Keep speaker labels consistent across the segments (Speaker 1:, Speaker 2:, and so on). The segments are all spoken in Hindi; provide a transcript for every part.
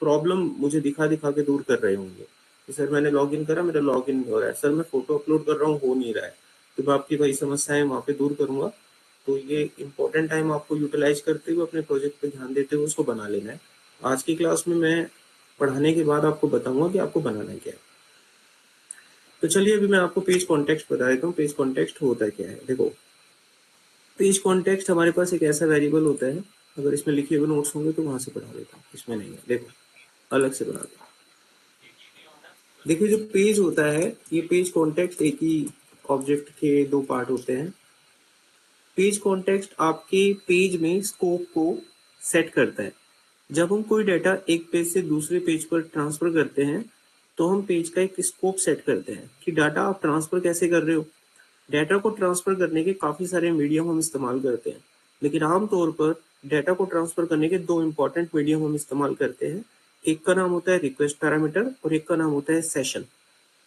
Speaker 1: प्रॉब्लम मुझे दिखा दिखा के दूर कर रहे होंगे कि सर मैंने लॉगिन करा, मेरा लॉगिन नहीं हो रहा है, सर मैं फोटो अपलोड कर रहा हूँ, हो नहीं रहा है। तो मैं आपकी वही समस्याएं वहाँ पे दूर करूंगा। तो ये इम्पोर्टेंट टाइम आपको यूटिलाइज करते हुए अपने प्रोजेक्ट पे ध्यान देते हुए उसको बना लेना है। आज की क्लास में मैं पढ़ाने के बाद आपको बताऊंगा कि आपको बनाना क्या है। तो चलिए अभी मैं आपको पेज कॉन्टेक्स्ट बता देता हूँ। पेज कॉन्टेक्स्ट होता है क्या है, देखो। पेज कॉन्टेक्स्ट हमारे पास एक ऐसा वेरिएबल होता है, अगर इसमें लिखे हुए नोट्स होंगे तो वहां से पढ़ा देता हूँ, इसमें नहीं है, देखो अलग से बनाता हूँ। देखिए जो पेज होता है, ये पेज कॉन्टेक्स्ट एक ही ऑब्जेक्ट के दो पार्ट होते हैं। पेज कॉन्टेक्स्ट आपके पेज में स्कोप को सेट करता है। जब हम कोई डाटा एक पेज से दूसरे पेज पर ट्रांसफर करते हैं तो हम पेज का एक स्कोप सेट करते हैं कि डाटा आप ट्रांसफर कैसे कर रहे हो। डाटा को ट्रांसफर करने के काफी सारे मीडियम हम इस्तेमाल करते हैं, लेकिन आमतौर पर डाटा को ट्रांसफर करने के दो इंपॉर्टेंट मीडियम हम इस्तेमाल करते हैं। एक का नाम होता है रिक्वेस्ट पैरामीटर और एक का नाम होता है सेशन।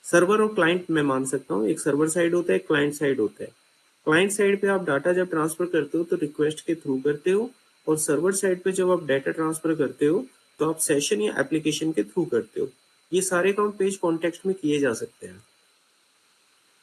Speaker 1: सर्वर और क्लाइंट मैं मान सकता हूँ, एक सर्वर साइड होता है, एक क्लाइंट साइड होता है। क्लाइंट साइड पे आप डाटा जब ट्रांसफर करते हो तो रिक्वेस्ट के थ्रू करते हो, और सर्वर साइड पे जब आप डाटा ट्रांसफर करते हो तो आप सेशन या एप्लीकेशन के थ्रू करते हो। ये सारे काम पेज कॉन्टेक्स्ट में किए जा सकते हैं।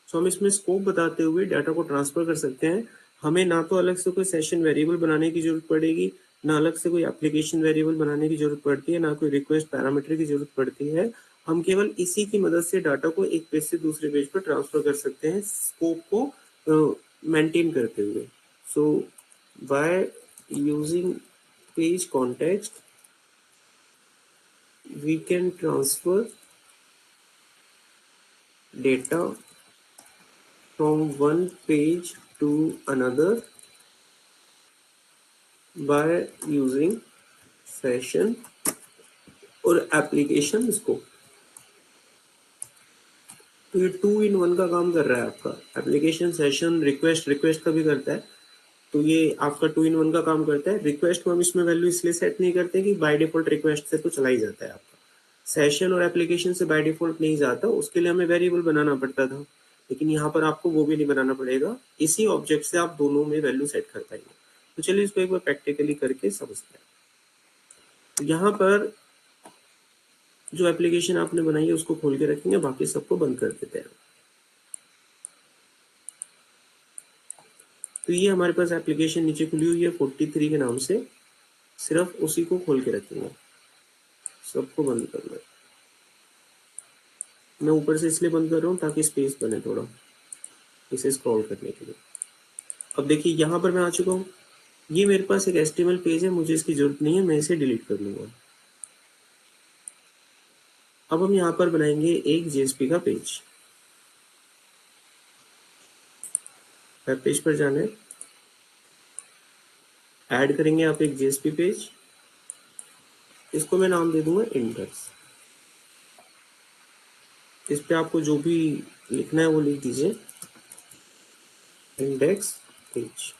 Speaker 1: तो हम इसमें स्कोप बताते हुए डाटा को ट्रांसफर कर सकते हैं। हमें ना तो अलग से कोई सेशन वेरिएबल बनाने की जरूरत पड़ेगी, ना अलग से कोई एप्लीकेशन वेरिएबल बनाने की जरूरत पड़ती है, ना कोई रिक्वेस्ट पैरामीटर की जरूरत पड़ती है। हम केवल इसी की मदद से डाटा को एक पेज से दूसरे पेज पर ट्रांसफर कर सकते हैं, स्कोप को मेंटेन करते हुए। So by using page context we can transfer data from one page to another by using session और एप्लीकेशन स्कोप। तो ये 2 in 1 का काम कर रहा है आपका। एप्लीकेशन, सेशन, रिक्वेस्ट, रिक्वेस्ट का भी करता है। तो ये आपका 2 in 1 का काम करता है। रिक्वेस्ट को हम इसमें वैल्यू इसलिए सेट नहीं करते कि बाय डिफॉल्ट रिक्वेस्ट से तो चला ही जाता है आपका। सेशन और एप्लीकेशन से बाय डिफॉल्ट नहीं जाता, उसके लिए हमें वेरिएबल बनाना पड़ता था, लेकिन यहाँ पर आपको वो भी नहीं बनाना पड़ेगा। इसी ऑब्जेक्ट से आप दोनों में वैल्यू सेट कर पाएंगे। तो चलिए इसको एक बार प्रैक्टिकली करके समझते हैं। तो यहाँ पर जो एप्लीकेशन आपने बनाई है उसको खोल के रखेंगे, बाकी सबको बंद कर देते हैं। तो ये हमारे पास एप्लीकेशन नीचे खुली हुई है 43 के नाम से, सिर्फ उसी को खोल के रखेंगे, सबको बंद करना है। मैं ऊपर से इसलिए बंद कर रहा हूँ ताकि स्पेस बने थोड़ा इसे स्क्रॉल करने के लिए। अब देखिए यहाँ पर मैं आ चुका हूँ। ये मेरे पास एक HTML पेज है, मुझे इसकी जरूरत नहीं है, मैं इसे डिलीट कर लूंगा। अब हम यहाँ पर बनाएंगे एक JSP का पेज। वेब पेज पर जाना है, ऐड करेंगे आप एक JSP पेज। इसको मैं नाम दे दूंगा इंडेक्स। इस पे आपको जो भी लिखना है वो लिख दीजिए, इंडेक्स पेज।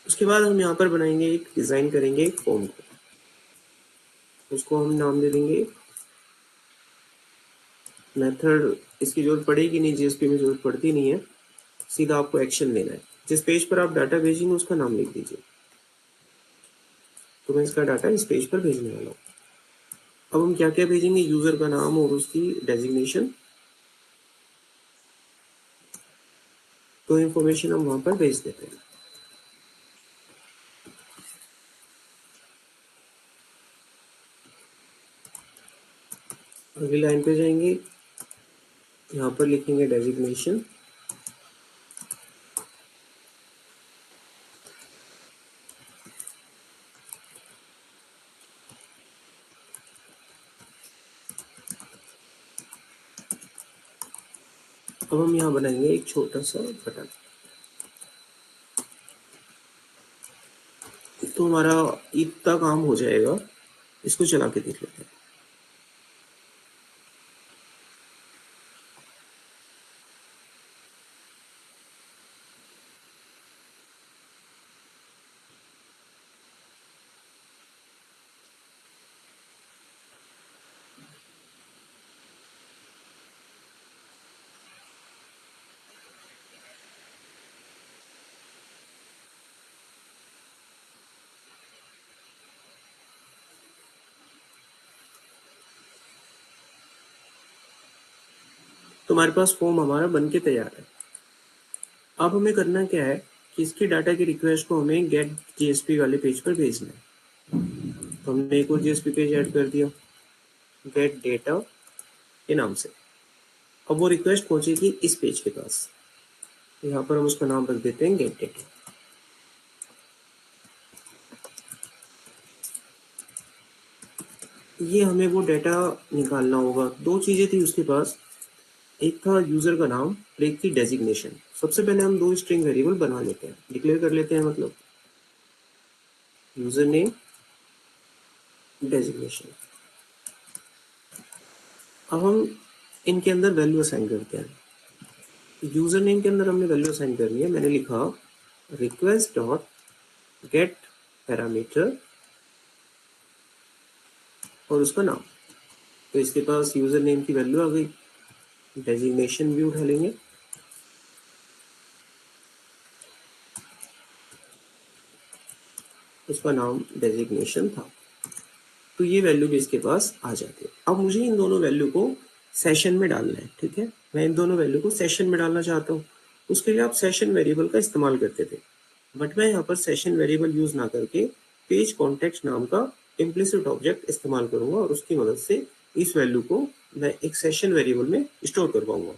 Speaker 1: उसके बाद हम यहाँ पर बनाएंगे एक डिजाइन करेंगे एक फॉर्म को, उसको हम नाम दे देंगे मेथड। इसकी जरूरत पड़ेगी नहीं, JSP में जरूरत पड़ती नहीं है, सीधा आपको एक्शन लेना है। जिस पेज पर आप डाटा भेजेंगे उसका नाम लिख दीजिए। तो मैं इसका डाटा इस पेज पर भेजने वाला हूँ। अब हम क्या क्या भेजेंगे, यूजर का नाम और उसकी डेजिग्नेशन, तो इंफॉर्मेशन हम वहां पर भेज देते हैं। अगली लाइन पे जाएंगे, यहाँ पर लिखेंगे डेजिग्नेशन। अब हम यहाँ बनाएंगे एक छोटा सा बटन। तो हमारा इतना काम हो जाएगा, इसको चला के देख लेते हैं। तो हमारे पास फॉर्म हमारा बन के तैयार है। अब हमें करना क्या है कि इसकी डाटा की रिक्वेस्ट को हमें गेट जेएसपी वाले पेज पर भेजना है। तो हमने एक और जेएसपी पेज ऐड कर दिया गेट डेटा के नाम से। अब वो रिक्वेस्ट पहुंचेगी इस पेज के पास। यहाँ पर हम उसका नाम रख देते हैं गेट डेटा। ये हमें वो डेटा निकालना होगा। दो चीजें थी उसके पास, एक था यूजर का नाम और एक थी डेजिग्नेशन। सबसे पहले हम दो स्ट्रिंग वेरिएबल बना लेते हैं, डिक्लेयर कर लेते हैं, मतलब यूजर नेम डेजिग्नेशन। अब हम इनके अंदर वैल्यू असाइन करते हैं। यूजर नेम के अंदर हमने वैल्यू असाइन करनी है। मैंने लिखा रिक्वेस्ट डॉट गेट पैरामीटर और उसका नाम। तो इसके पास यूजर नेम की वैल्यू आ गई, डेजिग्नेशन भी उठा लेंगे। उसका नाम डेजिग्नेशन था, तो ये वैल्यू भी इसके पास आ जाती है। अब मुझे इन दोनों वैल्यू को सेशन में डालना है, ठीक है। मैं इन दोनों वैल्यू को सेशन में डालना चाहता हूँ। उसके लिए आप सेशन वेरिएबल का इस्तेमाल करते थे, बट मैं यहाँ पर सेशन वेरिएबल यूज ना करके पेज कॉन्टेक्स्ट नाम का इम्प्लिसिट ऑब्जेक्ट इस्तेमाल करूंगा और उसकी मदद से इस वैल्यू को मैं एक सेशन वेरिएबल में स्टोर कर पाऊंगा।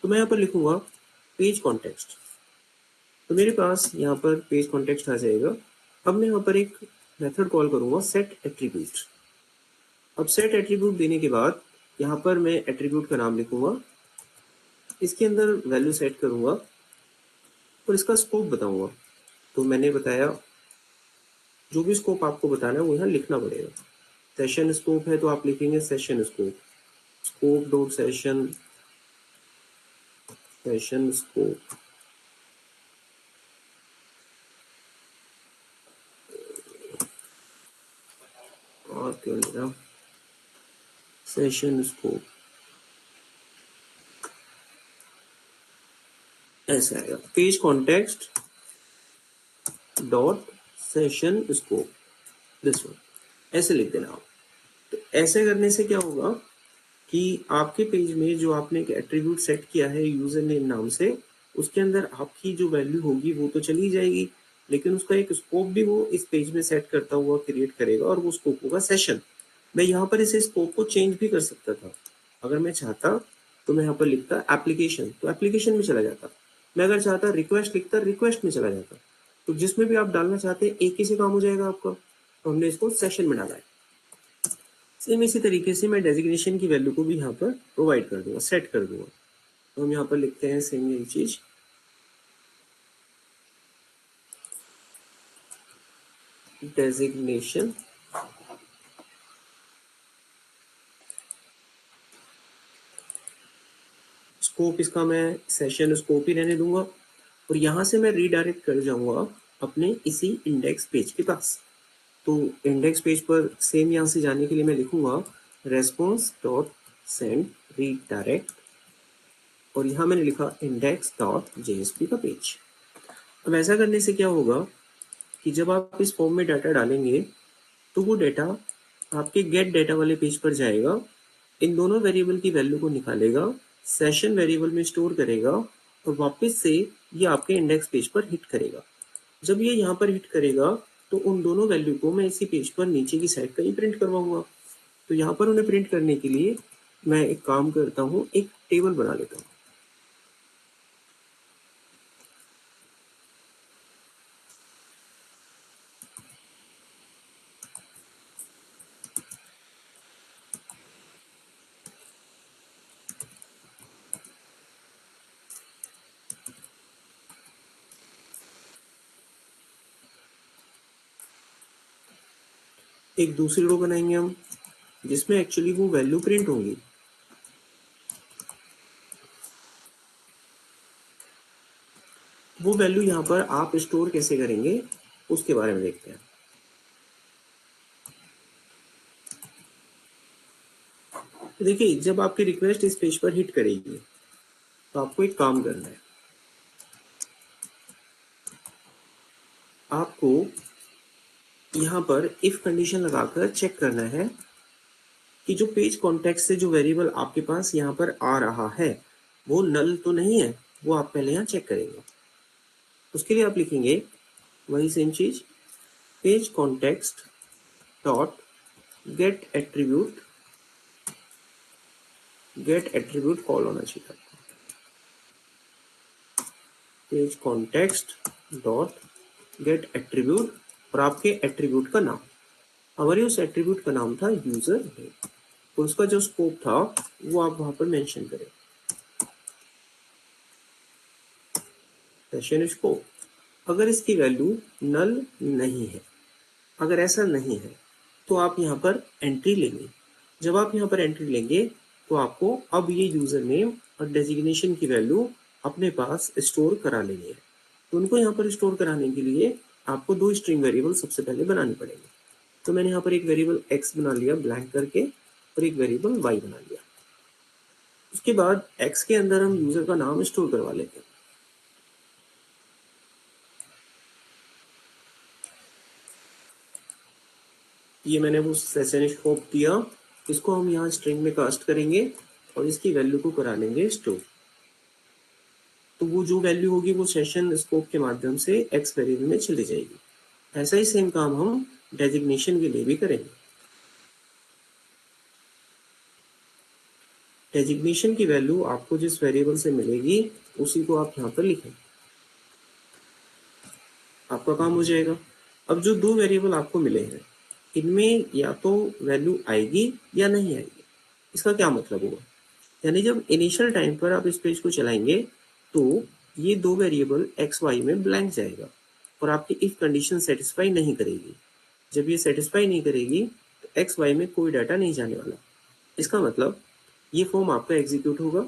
Speaker 1: तो मैं यहाँ पर लिखूंगा पेज कॉन्टेक्स्ट। तो मेरे पास यहाँ पर पेज कॉन्टेक्स्ट आ जाएगा। अब मैं यहाँ पर एक मेथड कॉल करूंगा सेट एट्रीब्यूट। अब सेट एट्रीब्यूट देने के बाद यहाँ पर मैं एट्रीब्यूट का नाम लिखूंगा, इसके अंदर वैल्यू सेट करूंगा और इसका स्कोप बताऊंगा। तो मैंने बताया जो भी स्कोप आपको बताना है वो यहाँ लिखना पड़ेगा। सेशन स्कोप है तो आप लिखेंगे session scope, scope dot session, session scope. और क्यों लिखा सेशन स्कोप, ऐसा आएगा page context dot session scope, this one, ऐसे लिख देना आप। तो ऐसे करने से क्या होगा कि आपके पेज में जो आपने एक एट्रीब्यूट सेट किया है यूजर नेम नाम से, उसके अंदर आपकी जो वैल्यू होगी वो तो चली जाएगी, लेकिन उसका एक स्कोप भी वो इस पेज में सेट करता हुआ क्रिएट करेगा और वो स्कोप होगा सेशन। मैं यहाँ पर इसे स्कोप को चेंज भी कर सकता था। अगर मैं चाहता तो मैं यहाँ पर लिखता एप्लीकेशन, तो एप्लीकेशन में चला जाता। मैं अगर चाहता रिक्वेस्ट लिखता, रिक्वेस्ट में चला जाता। तो जिसमें भी आप डालना चाहते हैं एक ही से काम हो जाएगा आपका। तो हमने इसको सेशन में डाला है। सेम इसी तरीके से मैं डेजिग्नेशन की वैल्यू को भी यहाँ पर प्रोवाइड कर दूंगा, सेट कर दूंगा। तो हम यहाँ पर लिखते हैं सेम यही चीज, डेजिग्नेशन। स्कोप इसका मैं सेशन स्कोप ही रहने दूंगा और यहाँ से मैं रीडायरेक्ट कर जाऊंगा अपने इसी इंडेक्स पेज के पास। तो इंडेक्स पेज पर सेम यहाँ से जाने के लिए मैं लिखूंगा रेस्पॉन्स डॉट सेंड रीडायरेक्ट और यहाँ मैंने लिखा इंडेक्स डॉट जेएसपी का पेज। अब ऐसा करने से क्या होगा कि जब आप इस फॉर्म में डाटा डालेंगे तो वो डाटा आपके गेट डाटा वाले पेज पर जाएगा, इन दोनों वेरिएबल की वैल्यू को निकालेगा, सेशन वेरिएबल में स्टोर करेगा और वापस से ये आपके इंडेक्स पेज पर हिट करेगा। जब ये यहाँ पर हिट करेगा तो उन दोनों वैल्यू को मैं इसी पेज पर नीचे की साइड कहीं प्रिंट करवाऊंगा। तो यहाँ पर उन्हें प्रिंट करने के लिए मैं एक काम करता हूँ, एक टेबल बना लेता हूँ। एक दूसरी रो बनाएंगे हम जिसमें एक्चुअली वो वैल्यू प्रिंट होंगी। वो वैल्यू यहाँ पर आप स्टोर कैसे करेंगे उसके बारे में देखते हैं। देखिए जब आपकी रिक्वेस्ट इस पेज पर हिट करेगी तो आपको एक काम करना है। आपको यहाँ पर इफ कंडीशन लगाकर चेक करना है कि जो पेज कॉन्टेक्स्ट से जो वेरिएबल आपके पास यहाँ पर आ रहा है वो नल तो नहीं है, वो आप पहले यहाँ चेक करेंगे। उसके लिए आप लिखेंगे वही सेम चीज, page context dot gate attribute call होना चाहिए आपको। Page context dot gate attribute और आपके एट्रीब्यूट का नाम। हमारे उस एट्रीब्यूट का नाम था यूजर नेम, तो उसका जो स्कोप था वो आप वहां पर मेंशन करें, सेशन स्कोप। अगर इसकी वैल्यू नल नहीं है, अगर ऐसा नहीं है तो आप यहाँ पर एंट्री लेंगे। जब आप यहाँ पर एंट्री लेंगे तो आपको अब ये यूजर नेम और डेजिग्नेशन की वैल्यू अपने पास स्टोर करा लेनी है। तो उनको यहाँ पर स्टोर कराने के लिए आपको दो स्ट्रिंग वेरिएबल सबसे पहले बनाने पड़ेंगे। तो मैंने यहाँ पर एक वेरिएबल x बना लिया ब्लैंक करके और एक वेरिएबल y बना लिया। उसके बाद x के अंदर हम यूजर का नाम स्टोर करवा लेते हैं। ये मैंने वो सेशन स्कोप दिया, इसको हम यहाँ स्ट्रिंग में कास्ट करेंगे और इसकी वैल्यू को करा लेंगे स्टोर। तो वो जो वैल्यू होगी वो सेशन स्कोप के माध्यम से x वेरिएबल में चली जाएगी। ऐसा ही सेम काम हम डेजिग्नेशन के लिए भी करेंगे। डेजिग्नेशन की वैल्यू आपको जिस वेरिएबल से मिलेगी उसी को आप यहाँ पर लिखें, आपका काम हो जाएगा। अब जो दो वेरिएबल आपको मिले हैं इनमें या तो वैल्यू आएगी या नहीं आएगी। इसका क्या मतलब होगा, यानी जब इनिशियल टाइम पर आप इस पेज को चलाएंगे तो ये दो वेरिएबल एक्स वाई में ब्लैंक जाएगा और आपकी इफ कंडीशन सेटिस्फाई नहीं करेगी। जब ये सेटिस्फाई नहीं करेगी तो एक्स वाई में कोई डाटा नहीं जाने वाला। इसका मतलब ये फॉर्म आपका एग्जीक्यूट होगा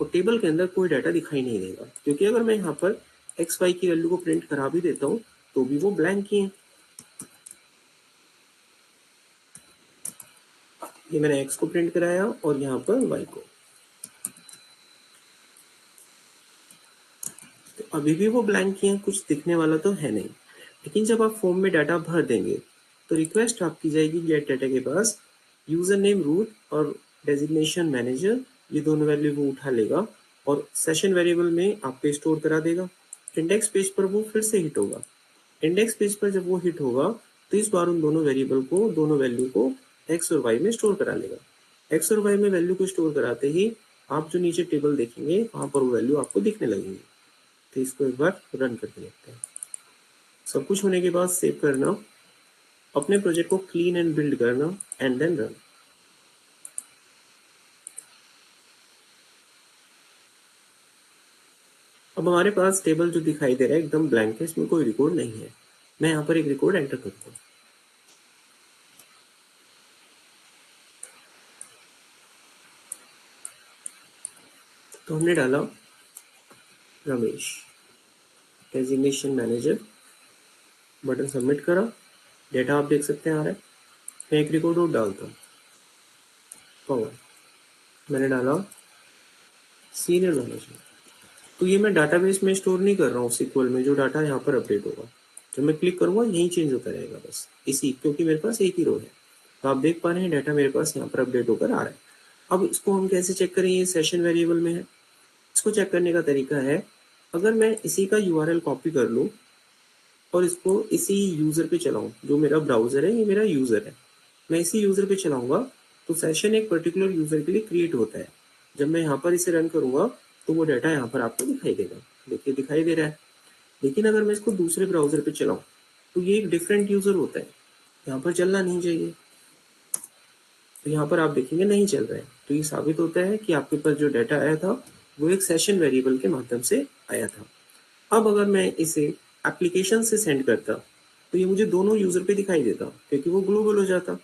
Speaker 1: और टेबल के अंदर कोई डाटा दिखाई नहीं देगा, क्योंकि अगर मैं यहाँ पर एक्स वाई की वैल्यू को प्रिंट करा भी देता हूँ तो भी वो ब्लैंक ही है। ये मैंने x को प्रिंट कराया और यहाँ पर y को, तो अभी भी वो ब्लैंक ही है, कुछ दिखने वाला तो है नहीं। लेकिन जब आप फॉर्म में डाटा भर देंगे तो रिक्वेस्ट आपकी जाएगी गेट डाटा के पास, यूजर नेम रूट और डेजिग्नेशन मैनेजर, ये दोनों वैल्यू वो उठा लेगा और सेशन वेरिएबल में आपको स्टोर करा देगा। इंडेक्स पेज पर वो फिर से हिट होगा। इंडेक्स पेज पर जब वो हिट होगा तो इस बार उन दोनों वेरिएबल को, दोनों वैल्यू को एक्स और वाई में स्टोर करा लेगा। एक्स और वाई में वैल्यू को स्टोर कराते ही आप जो नीचे टेबल देखेंगे वहां पर वो वैल्यू आपको दिखने लगेगी। तो इसको एक बार रन करके देखते हैं। सब कुछ होने के बाद सेव करना, अपने प्रोजेक्ट को क्लीन एंड बिल्ड करना एंड देन रन। अब हमारे पास टेबल जो दिखाई दे रहा है एकदम ब्लैंक है, इसमें कोई रिकॉर्ड नहीं है। मैं यहाँ पर एक रिकॉर्ड एंटर करता हूँ। तो हमने डाला Ramesh designation manager, button submit करा, डेटा आप देख सकते हैं आ रहा है। मैं एक रिकॉर्ड और डालता हूँ, पवन, मैंने डाला सीनियर मैनेजर। तो ये मैं डाटाबेस में स्टोर नहीं कर रहा हूँ SQL में, जो डाटा यहाँ पर अपडेट होगा जब मैं क्लिक करूंगा यही चेंज होता रहेगा बस इसी, क्योंकि मेरे पास एक ही रो है। तो आप देख पा रहे हैं डाटा मेरे पास यहाँ पर अपडेट होकर आ रहा है। अब इसको हम कैसे चेक करें, ये सेशन वेरिएबल में है। इसको चेक करने का तरीका है, अगर मैं इसी का URL कॉपी कर लूँ और इसको इसी यूजर पे चलाऊं, जो मेरा ब्राउजर है ये मेरा यूजर है, मैं इसी यूजर पे चलाऊंगा तो सेशन एक पर्टिकुलर यूजर के लिए क्रिएट होता है। जब मैं यहाँ पर इसे रन करूंगा तो वो डाटा यहाँ पर आपको दिखाई देगा, देखिए दिखाई दे रहा है। लेकिन अगर मैं इसको दूसरे ब्राउजर पे चलाऊं तो ये एक डिफरेंट यूजर होता है, यहाँ पर चलना नहीं चाहिए। तो यहाँ पर आप देखेंगे नहीं चल रहा है, तो ये साबित होता है कि आपके पास जो डाटा आया था वो एक सेशन वेरिएबल के माध्यम से आया था। अब अगर मैं इसे एप्लीकेशन से सेंड करता तो ये मुझे दोनों यूजर पे दिखाई देता, क्योंकि वो ग्लोबल हो जाता।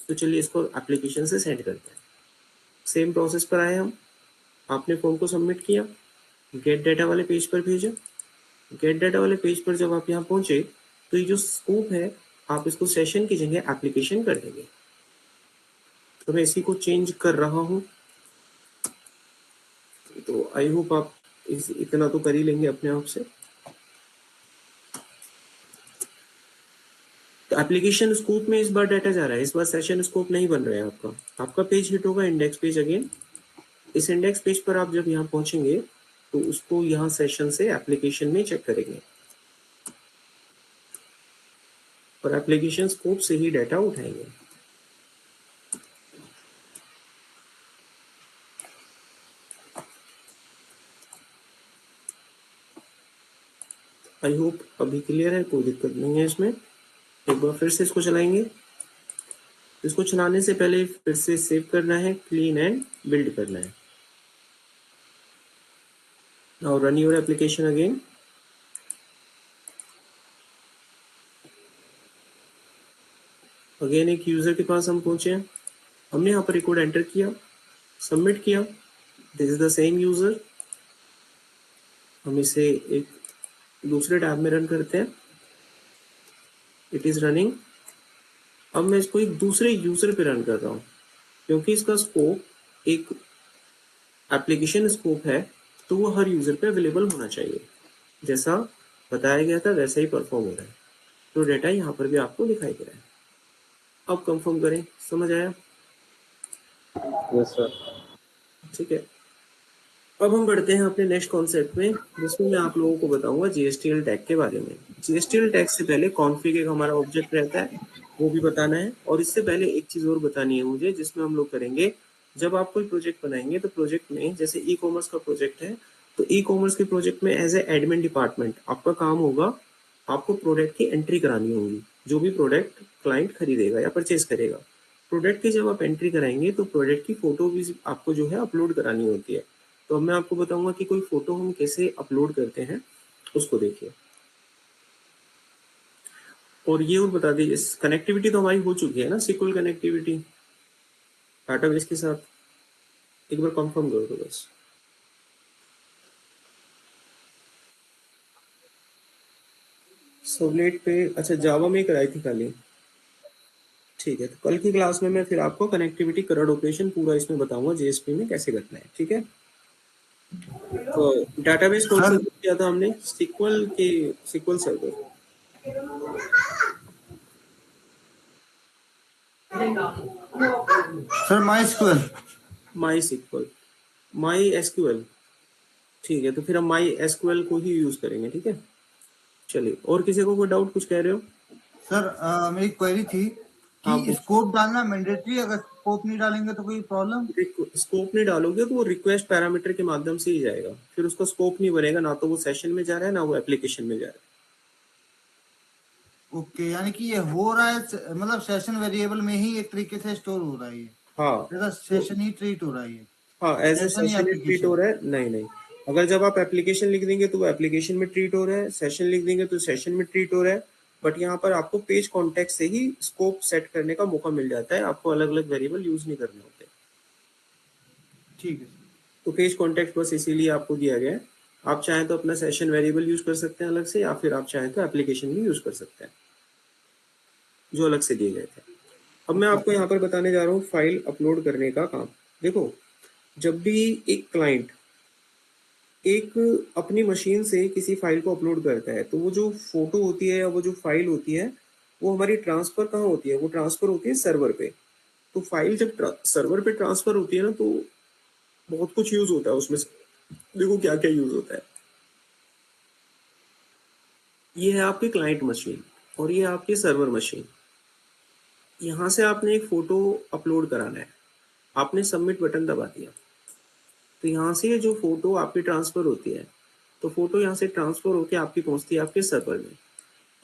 Speaker 1: तो चलिए इसको एप्लीकेशन से सेंड करते हैं। सेम प्रोसेस पर आए हम, आपने फॉर्म को सबमिट किया, गेट डाटा वाले पेज पर भेजा। गेट डाटा वाले पेज पर जब आप यहाँ पहुंचे तो ये जो स्कोप है आप इसको सेशन की जगह एप्लीकेशन कर देंगे। तो मैं इसी को चेंज कर रहा हूँ। तो आई होप आप इतना तो कर ही लेंगे अपने आप से। तो एप्लीकेशन स्कोप में इस बार डाटा जा रहा है, इस बार सेशन स्कोप नहीं बन रहा है आपका। आपका पेज हिट होगा इंडेक्स पेज अगेन, इस इंडेक्स पेज पर आप जब यहाँ पहुंचेंगे तो उसको यहाँ सेशन से एप्लीकेशन में चेक करेंगे और एप्लीकेशन स्कोप से ही डाटा उठाएंगे। आई होप अभी क्लियर है, कोई दिक्कत नहीं है इसमें। एक बार फिर से इसको चलाएंगे। इसको चलाने से पहले फिर से सेव करना है, क्लीन एंड बिल्ड करना है। Now run your application again. Again एक यूजर के पास हम पहुंचे हैं, हमने यहाँ पर एक कोड एंटर किया, सबमिट किया। This is the same user. हम इसे एक दूसरे टैब में रन करते हैं। It is running. अब मैं इसको एक दूसरे यूजर पे रन कर रहा हूँ, क्योंकि इसका स्कोप एक एप्लीकेशन स्कोप है तो वो हर यूजर पे अवेलेबल होना चाहिए। जैसा बताया गया था वैसा ही परफॉर्म हो रहा है, तो डेटा यहाँ पर भी आपको दिखाई दे रहा है। अब कंफर्म करें, समझ आया?
Speaker 2: Yes sir.
Speaker 1: ठीक है, अब हम बढ़ते हैं अपने नेक्स्ट कॉन्सेप्ट में, जिसमें मैं आप लोगों को बताऊंगा जीएसटीएल टैग के बारे में। जीएसटीएल टैग से पहले कॉन्फ़िग एक हमारा ऑब्जेक्ट रहता है, वो भी बताना है। और इससे पहले एक चीज और बतानी है मुझे, जिसमें हम लोग करेंगे, जब आप कोई प्रोजेक्ट बनाएंगे तो प्रोजेक्ट में, जैसे ई कॉमर्स का प्रोजेक्ट है, तो ई कॉमर्स के प्रोजेक्ट में एज ए एडमिन डिपार्टमेंट आपका काम होगा, आपको प्रोडक्ट की एंट्री करानी होगी। जो भी प्रोडक्ट क्लाइंट खरीदेगा या परचेज करेगा, प्रोडक्ट की जब आप एंट्री कराएंगे तो प्रोडक्ट की फोटो भी आपको जो है अपलोड करानी होती है। तो अब मैं आपको बताऊंगा कि कोई फोटो हम कैसे अपलोड करते हैं, उसको देखिए। और ये और बता दीजिए, कनेक्टिविटी तो हमारी हो चुकी है ना, सिक्वल कनेक्टिविटी डाटाबेस के साथ। एक बार कंफर्म कर दो बस। सबनेट पे, अच्छा जावा में कराई थी खाली। ठीक है, तो कल की क्लास में मैं फिर आपको कनेक्टिविटी करंट ऑपरेशन पूरा इसमें बताऊंगा जेएसपी में कैसे करना है। ठीक है, तो डाटाबेस कौन सा
Speaker 2: सर
Speaker 1: किया था हमने? सिक्वल के, SQL server.
Speaker 2: Sir my SQL.
Speaker 1: My SQL, my SQL. ठीक है, तो फिर हम माई एसक्यूएल को ही यूज करेंगे। ठीक है, चलिए। और किसी को कोई डाउट, कुछ कह रहे हो?
Speaker 2: सर मेरी क्वेरी थी
Speaker 1: हाँ
Speaker 2: कि
Speaker 1: पूछो।
Speaker 2: स्कोप डालना मैंडेटरी, अगर स्कोप नहीं डालेंगे तो कोई प्रॉब्लम?
Speaker 1: स्कोप नहीं डालोगे तो वो रिक्वेस्ट पैरामीटर के माध्यम से ही जाएगा, फिर उसका स्कोप नहीं बनेगा, ना तो वो सेशन में जा रहा है ना वो एप्लीकेशन में जा रहा है।
Speaker 2: ओके, यानी कि ये हो रहा है, मतलब सेशन वेरिएबल में ही एक तरीके से स्टोर हो रहा है ये,
Speaker 1: हाँ,
Speaker 2: जैसा
Speaker 1: तो
Speaker 2: सेशन ही ट्रीट हो रहा है ये,
Speaker 1: हाँ, एज ए
Speaker 2: सेशन या
Speaker 1: सेशन ही ट्रीट हो
Speaker 2: एप्लीकेशन?
Speaker 1: रहा है। नहीं नहीं, अगर जब आप एप्लीकेशन लिख देंगे तो वो एप्लीकेशन में ट्रीट हो रहा है, सेशन लिख देंगे तो सेशन में ट्रीट हो रहा है। बट यहाँ पर आपको पेज कॉन्टेक्स्ट से ही स्कोप सेट करने का मौका मिल जाता है, आपको अलग अलग वेरिएबल यूज नहीं करने होते।
Speaker 2: ठीक है सर।
Speaker 1: तो पेज कॉन्टेक्स्ट बस इसीलिए आपको दिया गया है। आप चाहें तो अपना सेशन वेरिएबल यूज कर सकते हैं अलग से, या फिर आप चाहें तो एप्लीकेशन भी यूज कर सकते हैं जो अलग से दिए गए थे। अब मैं आपको यहाँ पर बताने जा रहा हूँ फाइल अपलोड करने का काम। देखो, जब भी एक क्लाइंट एक अपनी मशीन से किसी फाइल को अपलोड करता है, तो वो जो फोटो होती है या वो जो फाइल होती है, वो हमारी ट्रांसफर कहाँ होती है? वो ट्रांसफर होती है सर्वर पे। तो फाइल जब सर्वर पे ट्रांसफर होती है ना, तो बहुत कुछ यूज होता है उसमें से। देखो क्या क्या यूज होता है। ये है आपकी क्लाइंट मशीन और ये आपकी सर्वर मशीन। यहाँ से आपने एक फोटो अपलोड कराना है, आपने सबमिट बटन दबा दिया, तो यहाँ से जो फोटो आपकी ट्रांसफर होती है, तो फोटो यहाँ से ट्रांसफर होकर आपकी पहुंचती है आपके सर्वर में।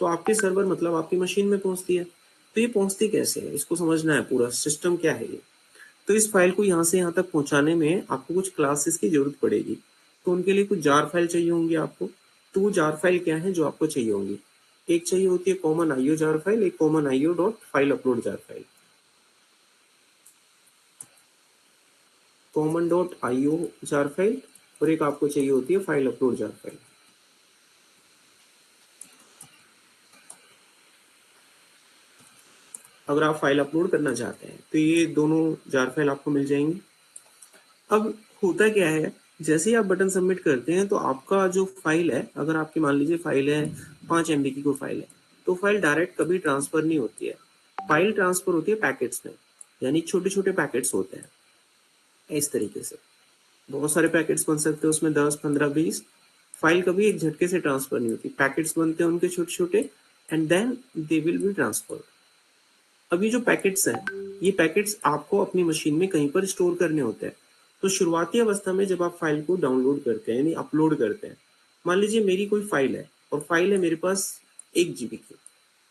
Speaker 1: तो आपके सर्वर मतलब आपकी मशीन में पहुंचती है। तो ये पहुंचती कैसे है, इसको समझना है, पूरा सिस्टम क्या है ये। तो इस फाइल को यहाँ से यहाँ तक पहुंचाने में आपको कुछ क्लासेस की जरूरत पड़ेगी। तो उनके लिए कुछ जार फाइल चाहिए होंगी आपको। तो वो जार फाइल क्या है जो आपको चाहिए होंगी? एक चाहिए होती है कॉमन आईओ जार फाइल, एक common IO dot file upload jar file, common dot IO jar file. और एक आपको चाहिए होती है फाइल अपलोड जार फाइल। अगर आप फाइल अपलोड करना चाहते हैं तो ये दोनों जार फाइल आपको मिल जाएंगी। अब होता क्या है, जैसे ही आप बटन सबमिट करते हैं तो आपका जो फाइल है, अगर आपकी मान लीजिए फाइल है 5 MB की कोई फाइल है, तो फाइल डायरेक्ट कभी ट्रांसफर नहीं होती है। फाइल ट्रांसफर होती है पैकेट्स में, यानी छोटे छोटे पैकेट्स होते हैं इस तरीके से। बहुत सारे पैकेट्स बन सकते हैं उसमें, 10, 15, 20। फाइल कभी एक झटके से ट्रांसफर नहीं होती, पैकेट्स बनते हैं उनके छोटे छोटे, and then they will be transferred. अब ये जो पैकेट्स हैं, ये पैकेट्स आपको अपनी मशीन में कहीं पर स्टोर करने होते हैं। तो शुरुआती अवस्था में जब आप फाइल को डाउनलोड करते हैं यानी अपलोड करते हैं, मान लीजिए मेरी कोई फाइल है और फाइल है मेरे पास 1 GB की।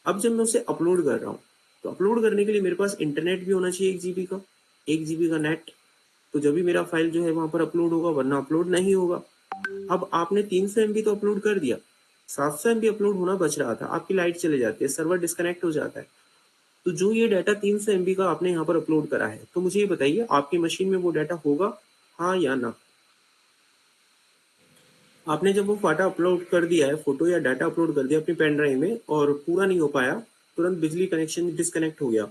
Speaker 1: अब जब मैं उसे अपलोड कर रहा हूँ, तो अपलोड करने के लिए मेरे पास इंटरनेट भी होना चाहिए 1 GB का, 1 GB का नेट। तो जब भी मेरा फाइल जो है वहां पर अपलोड होगा, वरना अपलोड नहीं होगा। अब आपने 300 MB तो अपलोड कर दिया, 700 MB अपलोड होना बच रहा था, आपकी लाइट चले जाती है, सर्वर डिस्कनेक्ट हो जाता है। तो जो ये डाटा 300 MB का आपने यहाँ पर अपलोड करा है, तो मुझे ये बताइए आपकी मशीन में वो डाटा होगा, हाँ या ना? आपने जब वो फाटा अपलोड कर दिया है, फोटो या डाटा अपलोड कर दिया अपनी पेन ड्राइव में और पूरा नहीं हो पाया, तुरंत बिजली कनेक्शन डिस्कनेक्ट हो गया,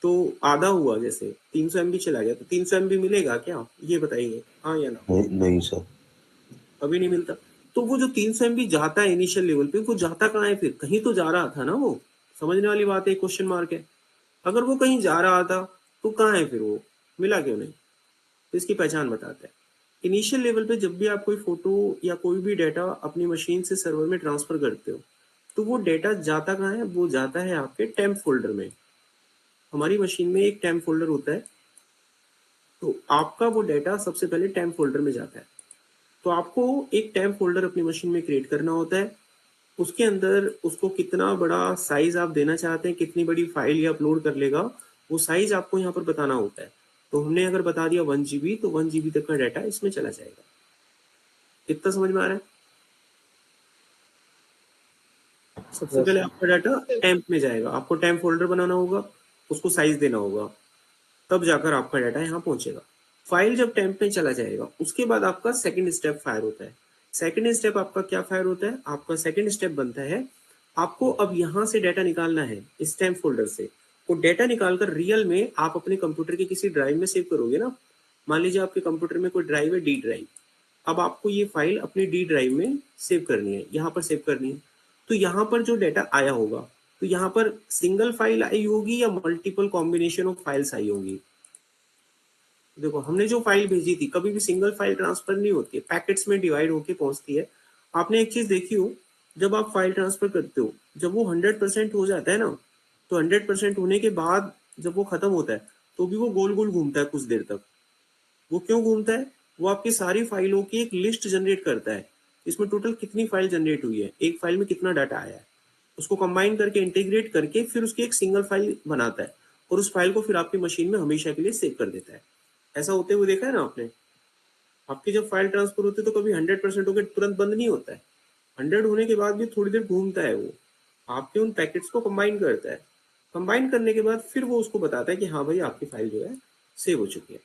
Speaker 1: तो आधा हुआ, जैसे 300 MB चला गया, तो 300 MB मिलेगा क्या, ये बताइए, हाँ या ना?
Speaker 3: नहीं नहीं सर।
Speaker 1: अभी नहीं मिलता। तो वो जो 300 MB जाता है इनिशियल लेवल पे, वो जाता कहाँ है फिर? कहीं तो जा रहा था ना वो। समझने वाली बात है, क्वेश्चन मार्क है। अगर वो कहीं जा रहा था तो कहाँ है फिर वो, मिला क्यों नहीं? तो इसकी पहचान बताते हैं। इनिशियल लेवल पे जब भी आप कोई फोटो या कोई भी डाटा अपनी मशीन से सर्वर में ट्रांसफर करते हो, तो वो डाटा जाता कहाँ है? वो जाता है आपके टेम्प फोल्डर में। हमारी मशीन में एक टेम्प फोल्डर होता है, तो आपका वो डाटा सबसे पहले टेम्प फोल्डर में जाता है। तो आपको एक टेम्प फोल्डर अपनी मशीन में क्रिएट करना होता है। उसके अंदर उसको कितना बड़ा साइज आप देना चाहते हैं, कितनी बड़ी फाइल ये अपलोड कर लेगा, वो साइज आपको यहाँ पर बताना होता है। तो हमने अगर बता दिया 1 GB, तो 1 GB तक का डाटा इसमें चला जाएगा। इतना समझ में आ रहा है? सबसे पहले आपका डाटा टेम्प में जाएगा, आपको टेम्प फोल्डर बनाना होगा, उसको साइज देना होगा, तब जाकर आपका डाटा यहाँ पहुंचेगा। फाइल जब टेम्प में चला जाएगा, उसके बाद आपका सेकंड स्टेप फायर होता है। सेकंड स्टेप आपका क्या फायर होता है? आपका सेकंड स्टेप बनता है, आपको अब यहाँ से डाटा निकालना है इस टेम्प फोल्डर से। वो डाटा निकालकर रियल में आप अपने कंप्यूटर के किसी ड्राइव में सेव करोगे ना। मान लीजिए आपके कंप्यूटर में कोई ड्राइव है, डी ड्राइव। अब आपको ये फाइल अपनी डी ड्राइव में सेव करनी है, यहाँ पर सेव करनी है। तो यहाँ पर जो डाटा आया होगा, तो यहाँ पर सिंगल फाइल आई होगी या मल्टीपल कॉम्बिनेशन ऑफ फाइल्स आई होगी? देखो, हमने जो फाइल भेजी थी, कभी भी सिंगल फाइल ट्रांसफर नहीं होती है, पैकेट्स में डिवाइड होके पहुंचती है। आपने एक चीज देखी हो, जब आप फाइल ट्रांसफर करते हो, जब वो 100% हो जाता है ना, तो 100% होने के बाद जब वो खत्म होता है, तो भी वो गोल गोल घूमता है कुछ देर तक। वो क्यों घूमता है? वो आपकी सारी फाइलों की एक लिस्ट जनरेट करता है, इसमें टोटल कितनी फाइल जनरेट हुई है, एक फाइल में कितना डाटा आया है, उसको कंबाइन करके इंटीग्रेट करके फिर उसकी एक सिंगल फाइल बनाता है, और उस फाइल को फिर आपकी मशीन में हमेशा के लिए सेव कर देता है। ऐसा होते हुए देखा है ना आपने? आपकी जब फाइल ट्रांसफर होती है तो कभी 100% होकर तुरंत बंद नहीं होता है, 100 होने के बाद भी थोड़ी देर घूमता है वो, आपके उन पैकेट्स को कंबाइन करता है। कंबाइन करने के बाद फिर वो उसको बताता है कि हाँ भाई, आपकी फाइल जो है सेव हो चुकी है।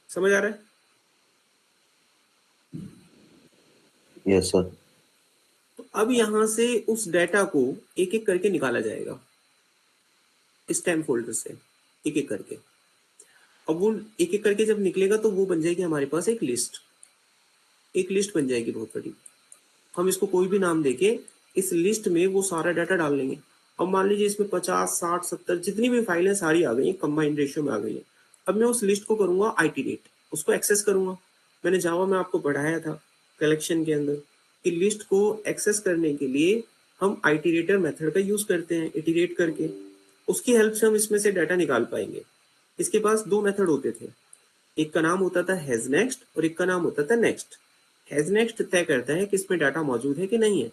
Speaker 1: समझ आ रहा है?
Speaker 3: Yes sir.
Speaker 1: तो अब यहाँ से उस डाटा को एक एक करके निकाला जाएगा इस टाइम फोल्डर से, एक एक करके। अब वो एक एक करके जब निकलेगा, तो वो बन जाएगी हमारे पास एक लिस्ट, एक लिस्ट बन जाएगी बहुत बड़ी। हम इसको कोई भी नाम देके इस लिस्ट में वो सारा डाटा डाल लेंगे। अब मान लीजिए इसमें 50, 60, 70 जितनी भी फाइलें सारी आ गई, कंबाइंड रेशियो में आ गई है। अब मैं उस लिस्ट को करूंगा आइटरेट, उसको एक्सेस करूंगा। मैंने जावा में आपको पढ़ाया था कलेक्शन के अंदर कि लिस्ट को एक्सेस करने के लिए हम आइटरेटर मेथड का यूज करते हैं, इटरेट करके। उसकी हेल्प से हम इसमें से डाटा निकाल पाएंगे। इसके पास दो मेथड होते थे, एक का नाम होता था हैज नेक्स्ट और एक का नाम होता था नेक्स्ट। हैज नेक्स्ट तय करता है कि इसमें डाटा मौजूद है कि नहीं है,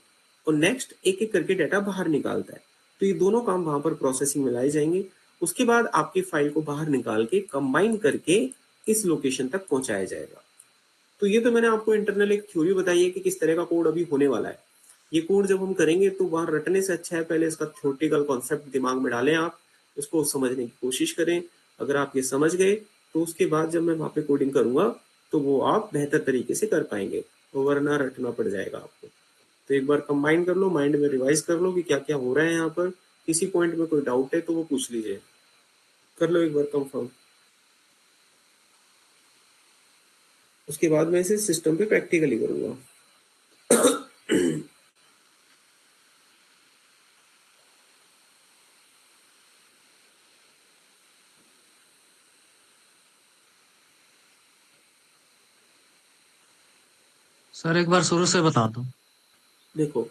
Speaker 1: और नेक्स्ट एक एक करके डाटा बाहर निकालता है। तो ये दोनों काम वहां पर प्रोसेसिंग में लाए जाएंगे। उसके बाद आपकी फाइल को बाहर निकाल के कंबाइन करके इस लोकेशन तक पहुंचाया जाएगा। तो ये तो मैंने आपको इंटरनल एक थ्योरी बताई है कि किस तरह का कोड अभी होने वाला है। ये कोड जब हम करेंगे तो वहां रटने से अच्छा है पहले इसका थ्योरेटिकल कॉन्सेप्ट दिमाग में डालें, आप उसको समझने की कोशिश करें। अगर आप ये समझ गए, तो उसके बाद जब मैं वहां पे कोडिंग करूंगा, तो वो आप बेहतर तरीके से कर पाएंगे, वरना रटना पड़ जाएगा आपको। तो एक बार कंबाइन कर लो, माइंड में रिवाइज कर लो कि क्या क्या हो रहा है यहाँ पर। किसी पॉइंट में कोई डाउट है तो वो पूछ लीजिए, कर लो एक बार कंफर्म। उसके बाद मैं इसे सिस्टम पे प्रैक्टिकली करूंगा।
Speaker 4: सर एक बार शुरू से बता दो।
Speaker 1: देखो,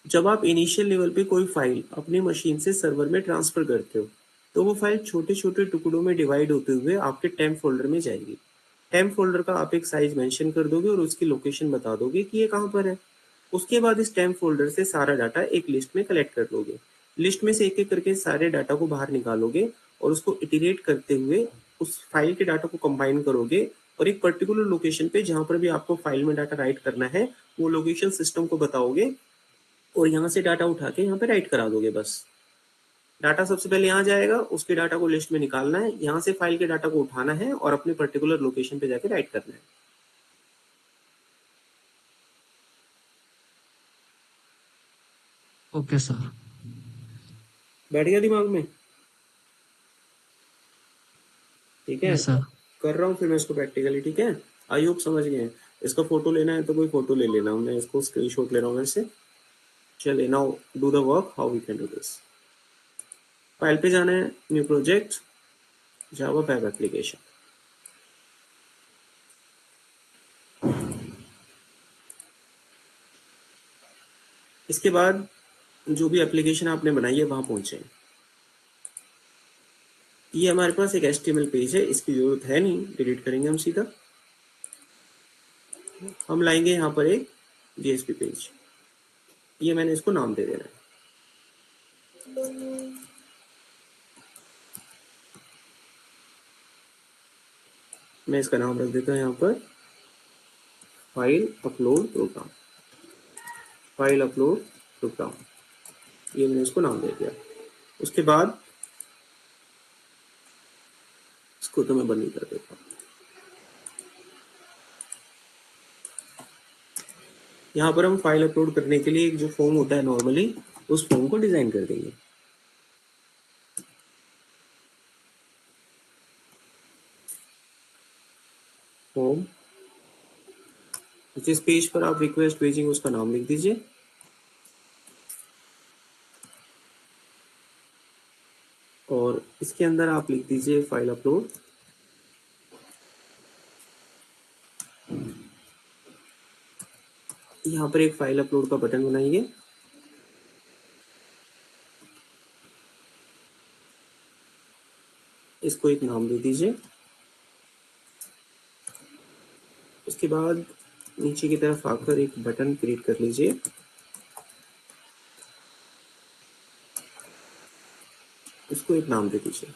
Speaker 1: जब आप इनिशियल लेवल पे कोई फाइल अपनी मशीन से सर्वर में ट्रांसफर करते हो, तो वो फाइल छोटे छोटे टुकड़ों में डिवाइड होते हुए आपके टेम्प फोल्डर में जाएगी। टेम्प फोल्डर का आप एक साइज मेंशन कर दोगे और उसकी लोकेशन बता दोगे कि ये कहाँ पर है। उसके बाद इस टेम्प फोल्डर से सारा डाटा एक लिस्ट में कलेक्ट कर लोगे। लिस्ट में से एक एक करके सारे डाटा को बाहर निकालोगे और उसको इटरेट करते हुए उस फाइल के डाटा को कंबाइन करोगे और एक पर्टिकुलर लोकेशन पे जहां पर भी आपको फाइल में डाटा राइट करना है वो लोकेशन सिस्टम को बताओगे और यहाँ से डाटा उठा के यहाँ पे राइट करा दोगे। बस डाटा सबसे पहले यहाँ जाएगा, उसके डाटा को लिस्ट में निकालना है, यहाँ से फाइल के डाटा को उठाना है और अपने पर्टिकुलर लोकेशन पे जाके राइट करना है।
Speaker 4: Okay sir.
Speaker 1: बैठ गया दिमाग में? ठीक है,
Speaker 4: यस सर।
Speaker 1: कर रहा हूँ फिर मैं इसको प्रैक्टिकली। ठीक है, आई होप समझ गए। इसका फोटो लेना है तो कोई फोटो ले लेना, मैं इसको स्क्रीनशॉट ले रहा हूँ वैसे। चलिए, now do the work how we can do this. File पे जाना है, new project, Java web application. इसके बाद जो भी एप्लीकेशन आपने बनाई है वहां पहुंचे। ये हमारे पास एक HTML पेज है, इसकी जरूरत है नहीं, डिलीट करेंगे हम सीधा। हम लाएंगे यहाँ पर एक JSP पेज। ये मैंने इसको नाम दे देना है। मैं इसका नाम रख देता हूँ यहाँ पर file upload program. File upload program, ये मैंने इसको नाम दे दिया। उसके बाद इसको तो मैं बंद नहीं कर देता। यहाँ पर हम फाइल अपलोड करने के लिए एक जो फॉर्म होता है नॉर्मली, उस फॉर्म को डिजाइन कर देंगे। फॉर्म जिस पेज पर आप रिक्वेस्ट भेजेंगे उसका नाम लिख दीजिए। और इसके अंदर आप लिख दीजिए फाइल अपलोड। यहाँ पर एक फाइल अपलोड का बटन बनाइए। इसको एक नाम दे दीजिए। उसके बाद नीचे की तरफ आकर एक बटन क्रिएट कर लीजिए। इसको एक नाम दे दीजिए।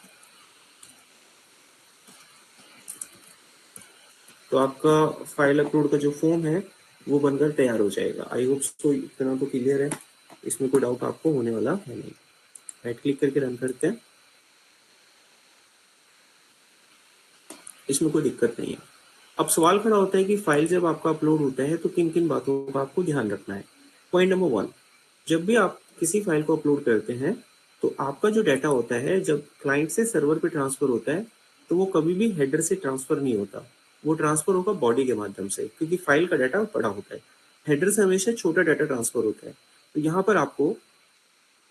Speaker 1: तो आपका फाइल अपलोड का जो फॉर्म है वो बनकर तैयार हो जाएगा। आई होप सो इतना तो क्लियर है, इसमें कोई डाउट आपको होने वाला है नहीं। राइट क्लिक करके रन करते हैं, इसमें कोई दिक्कत नहीं है। अब सवाल खड़ा होता है कि फाइल जब आपका अपलोड होता है तो किन किन बातों का आपको ध्यान रखना है। पॉइंट नंबर 1, जब भी आप किसी फाइल को अपलोड करते हैं तो आपका जो डाटा होता है जब क्लाइंट से सर्वर पे ट्रांसफर होता है तो वो कभी भी हेडर से ट्रांसफर नहीं होता, वो ट्रांसफर होगा बॉडी के माध्यम से, क्योंकि फाइल का डाटा बड़ा होता है। हेडर से हमेशा छोटा डाटा ट्रांसफर होता है। तो यहाँ पर आपको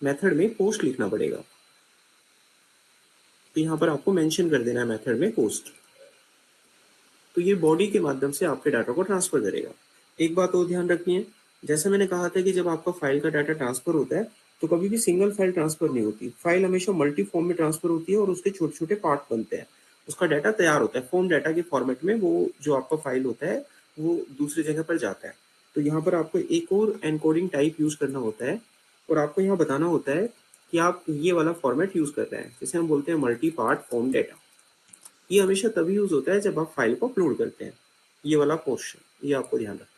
Speaker 1: मेथड में पोस्ट लिखना पड़ेगा। तो यहाँ पर आपको मेंशन कर देना है मेथड में पोस्ट। तो ये बॉडी के माध्यम से आपके डाटा को ट्रांसफर करेगा। एक बात और ध्यान रखनी है, जैसे मैंने कहा था कि जब आपका फाइल का डाटा ट्रांसफर होता है तो कभी भी सिंगल फाइल ट्रांसफर नहीं होती। फाइल हमेशा मल्टी फॉर्म में ट्रांसफर होती है और उसके छोटे छोटे पार्ट बनते हैं। उसका डाटा तैयार होता है फॉर्म डाटा के फॉर्मेट में, वो जो आपका फाइल होता है वो दूसरी जगह पर जाता है। तो यहाँ पर आपको एक और एनकोडिंग टाइप यूज करना होता है और आपको यहाँ बताना होता है कि आप ये वाला फॉर्मेट यूज कर रहे हैं, जिसे हम बोलते हैं मल्टी पार्ट फॉर्म डाटा। ये हमेशा तभी यूज होता है जब आप फाइल को अपलोड करते हैं। ये वाला पोर्शन, ये आपको ध्यान रखना है।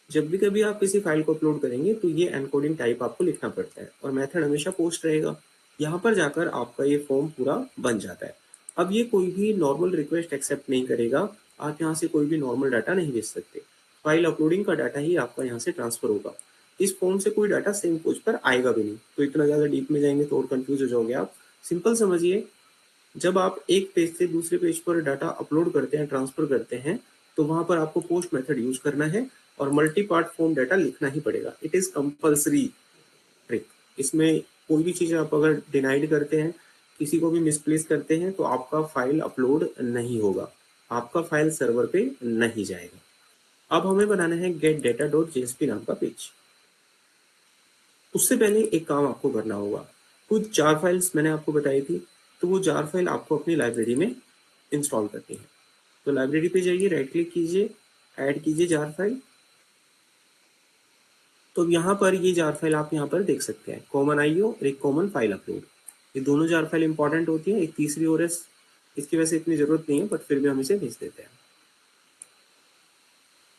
Speaker 1: जब भी कभी आप किसी फाइल को अपलोड करेंगे तो ये एनकोडिंग टाइप आपको लिखना पड़ता है और मेथड हमेशा पोस्ट रहेगा। यहाँ पर जाकर आपका ये फॉर्म पूरा बन जाता है। अब ये कोई भी नॉर्मल रिक्वेस्ट एक्सेप्ट नहीं करेगा, आप यहाँ से कोई भी नॉर्मल डाटा नहीं भेज सकते। फाइल अपलोडिंग का डाटा ही आपका यहाँ से ट्रांसफर होगा। इस फॉर्म से कोई डाटा सेम पेज पर आएगा भी नहीं। तो इतना ज्यादा डीप में जाएंगे तो और कंफ्यूज हो जाओगे आप। सिंपल समझिए, जब आप एक पेज से दूसरे पेज पर डाटा अपलोड करते हैं, ट्रांसफर करते हैं, तो वहां पर आपको पोस्ट मेथड यूज करना है और मल्टी पार्ट फॉर्म डाटा लिखना ही पड़ेगा। It is compulsory trick. इसमें कोई भी चीज आप अगर डिनाइड करते हैं, किसी को भी मिसप्लेस करते हैं, तो आपका फाइल अपलोड नहीं होगा, आपका फाइल सर्वर पे नहीं जाएगा। अब हमें बनाना है गेट डेटा डॉट जेएसपी नाम का पेज। उससे पहले एक काम आपको करना होगा, कुछ जार फाइल्स मैंने आपको बताई थी, तो वो जार फाइल आपको अपनी लाइब्रेरी में इंस्टॉल करनी है। तो लाइब्रेरी पे जाइए, राइट क्लिक कीजिए, ऐड कीजिए जार फाइल। तो यहाँ पर ये जार फाइल आप यहाँ पर देख सकते हैं, कॉमन आईओ और एक कॉमन फाइल अपलोड। ये दोनों जार फाइल इंपॉर्टेंट होती है। एक तीसरी ओएस इसकी वैसे इतनी जरूरत नहीं है, बट फिर भी हम इसे भेज देते हैं।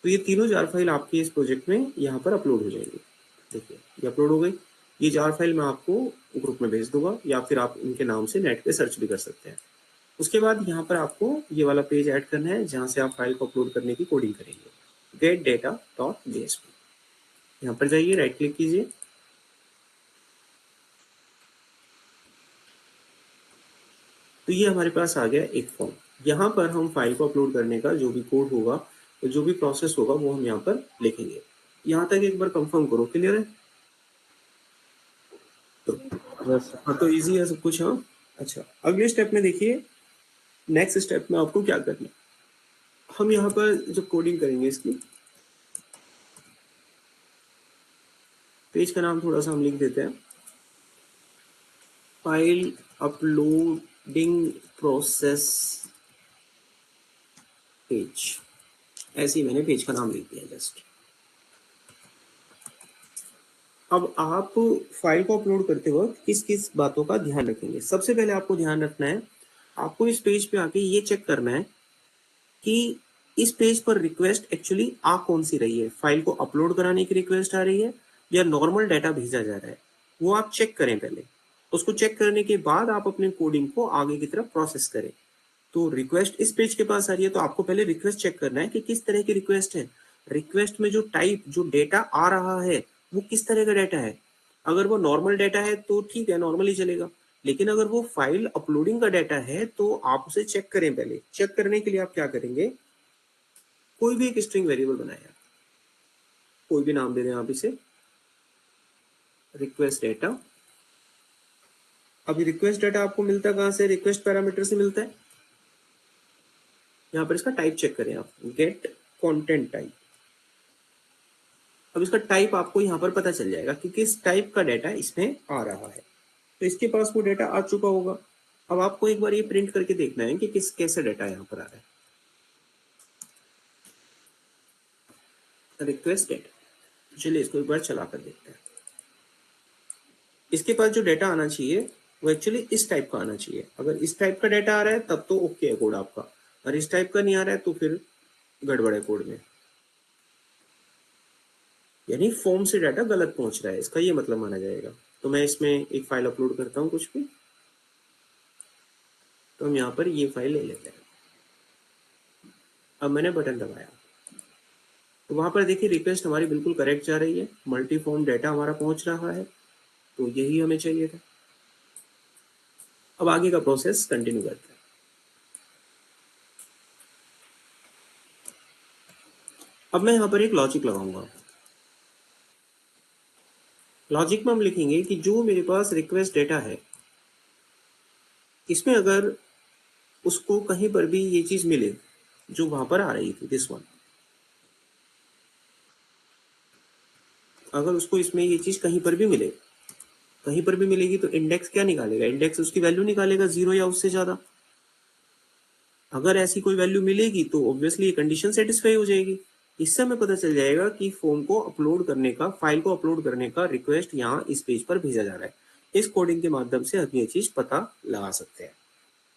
Speaker 1: तो ये तीनों जार फाइल आपके इस प्रोजेक्ट में यहाँ पर अपलोड हो जाएंगी। देखिए ये अपलोड हो गई। ये जार फाइल मैं आपको ग्रुप में भेज दूंगा, या फिर आप इनके नाम से नेट पे सर्च भी कर सकते हैं। उसके बाद यहाँ पर आपको ये वाला पेज ऐड करना है, जहाँ से आप फाइल को अपलोड करने की कोडिंग करेंगे, गेट डेटा डॉट जेएसपी। यहाँ पर जाइए, राइट क्लिक कीजिए, तो ये हमारे पास आ गया एक फॉर्म। यहाँ पर हम फाइल को अपलोड करने का जो भी कोड होगा, तो जो भी प्रोसेस होगा वो हम यहाँ पर लिखेंगे। यहाँ तक एक बार कंफर्म करो, क्लियर है? हाँ, तो इजी है सब कुछ। हाँ, अच्छा, अगले स्टेप में देखिए, नेक्स्ट स्टेप में आपको क्या करना है। हम यहाँ पर जो कोडिंग करेंगे इसकी, पेज का नाम थोड़ा सा हम लिख देते हैं, फाइल अपलोडिंग प्रोसेस पेज। ऐसे ही मैंने पेज का नाम लिख दिया जस्ट। अब आप फाइल को अपलोड करते वक्त किस किस बातों का ध्यान रखेंगे? सबसे पहले आपको ध्यान रखना है, आपको इस पेज पे आके ये चेक करना है कि इस पेज पर रिक्वेस्ट एक्चुअली आ कौन सी रही है। फाइल को अपलोड कराने की रिक्वेस्ट आ रही है या नॉर्मल डाटा भेजा जा रहा है, वो आप चेक करें पहले। उसको चेक करने के बाद आप अपने कोडिंग को आगे की तरफ प्रोसेस करें। तो रिक्वेस्ट इस पेज के पास आ रही है, तो आपको पहले रिक्वेस्ट चेक करना है कि किस तरह की रिक्वेस्ट है। रिक्वेस्ट में जो टाइप, जो डेटा आ रहा है, वो किस तरह का डेटा है। अगर वो नॉर्मल डेटा है तो ठीक है, नॉर्मली चलेगा। लेकिन अगर वो फाइल अपलोडिंग का डेटा है तो आप उसे चेक करें। पहले चेक करने के लिए आप क्या करेंगे, कोई भी एक स्ट्रिंग वेरिएबल बनाया, कोई भी नाम दे दें आप इसे, रिक्वेस्ट डेटा। अभी रिक्वेस्ट डेटा आपको मिलता कहां से? रिक्वेस्ट पैरामीटर से मिलता है। यहाँ पर इसका टाइप चेक करें आप, गेट कंटेंट टाइप। अब इसका टाइप आपको यहाँ पर पता चल जाएगा कि किस टाइप का डेटा इसमें आ रहा है। तो इसके पास वो डेटा आ चुका होगा। अब आपको एक बार ये प्रिंट करके देखना है कि किस कैसे डेटा यहाँ पर आ रहा है। रिक्वेस्ट डेटा, चलिए इसको एक बार चला कर देखते हैं। इसके पास जो डेटा आना चाहिए वो एक्चुअली इस टाइप का आना चाहिए। अगर इस टाइप का डेटा आ रहा है तब तो ओके है कोड आपका, और इस टाइप का नहीं आ रहा है तो फिर गड़बड़ है कोड में, यानी फॉर्म से डाटा गलत पहुंच रहा है, इसका ये मतलब माना जाएगा। तो मैं इसमें एक फाइल अपलोड करता हूँ कुछ भी, तो हम यहाँ पर ये फाइल ले लेते हैं। अब मैंने बटन दबाया तो वहां पर देखिए रिक्वेस्ट हमारी बिल्कुल करेक्ट जा रही है, मल्टी फॉर्म डाटा हमारा पहुंच रहा है। तो यही हमें चाहिए था। अब आगे का प्रोसेस कंटिन्यू करते हैं। अब मैं यहाँ पर एक लॉजिक लगाऊंगा। लॉजिक में हम लिखेंगे कि जो मेरे पास रिक्वेस्ट डेटा है, इसमें अगर उसको कहीं पर भी ये चीज मिले जो वहां पर आ रही थी, दिस वन, अगर उसको इसमें ये चीज कहीं पर भी मिले, कहीं पर भी मिलेगी, तो इंडेक्स क्या निकालेगा? इंडेक्स उसकी वैल्यू निकालेगा 0 या उससे ज्यादा। अगर ऐसी कोई वैल्यू मिलेगी तो ऑब्वियसली ये कंडीशन सेटिस्फाई हो जाएगी। इससे हमें पता चल जाएगा कि फॉर्म को अपलोड करने का, फाइल को अपलोड करने का रिक्वेस्ट यहाँ इस पेज पर भेजा जा रहा है। इस कोडिंग के माध्यम से हम ये चीज पता लगा सकते हैं।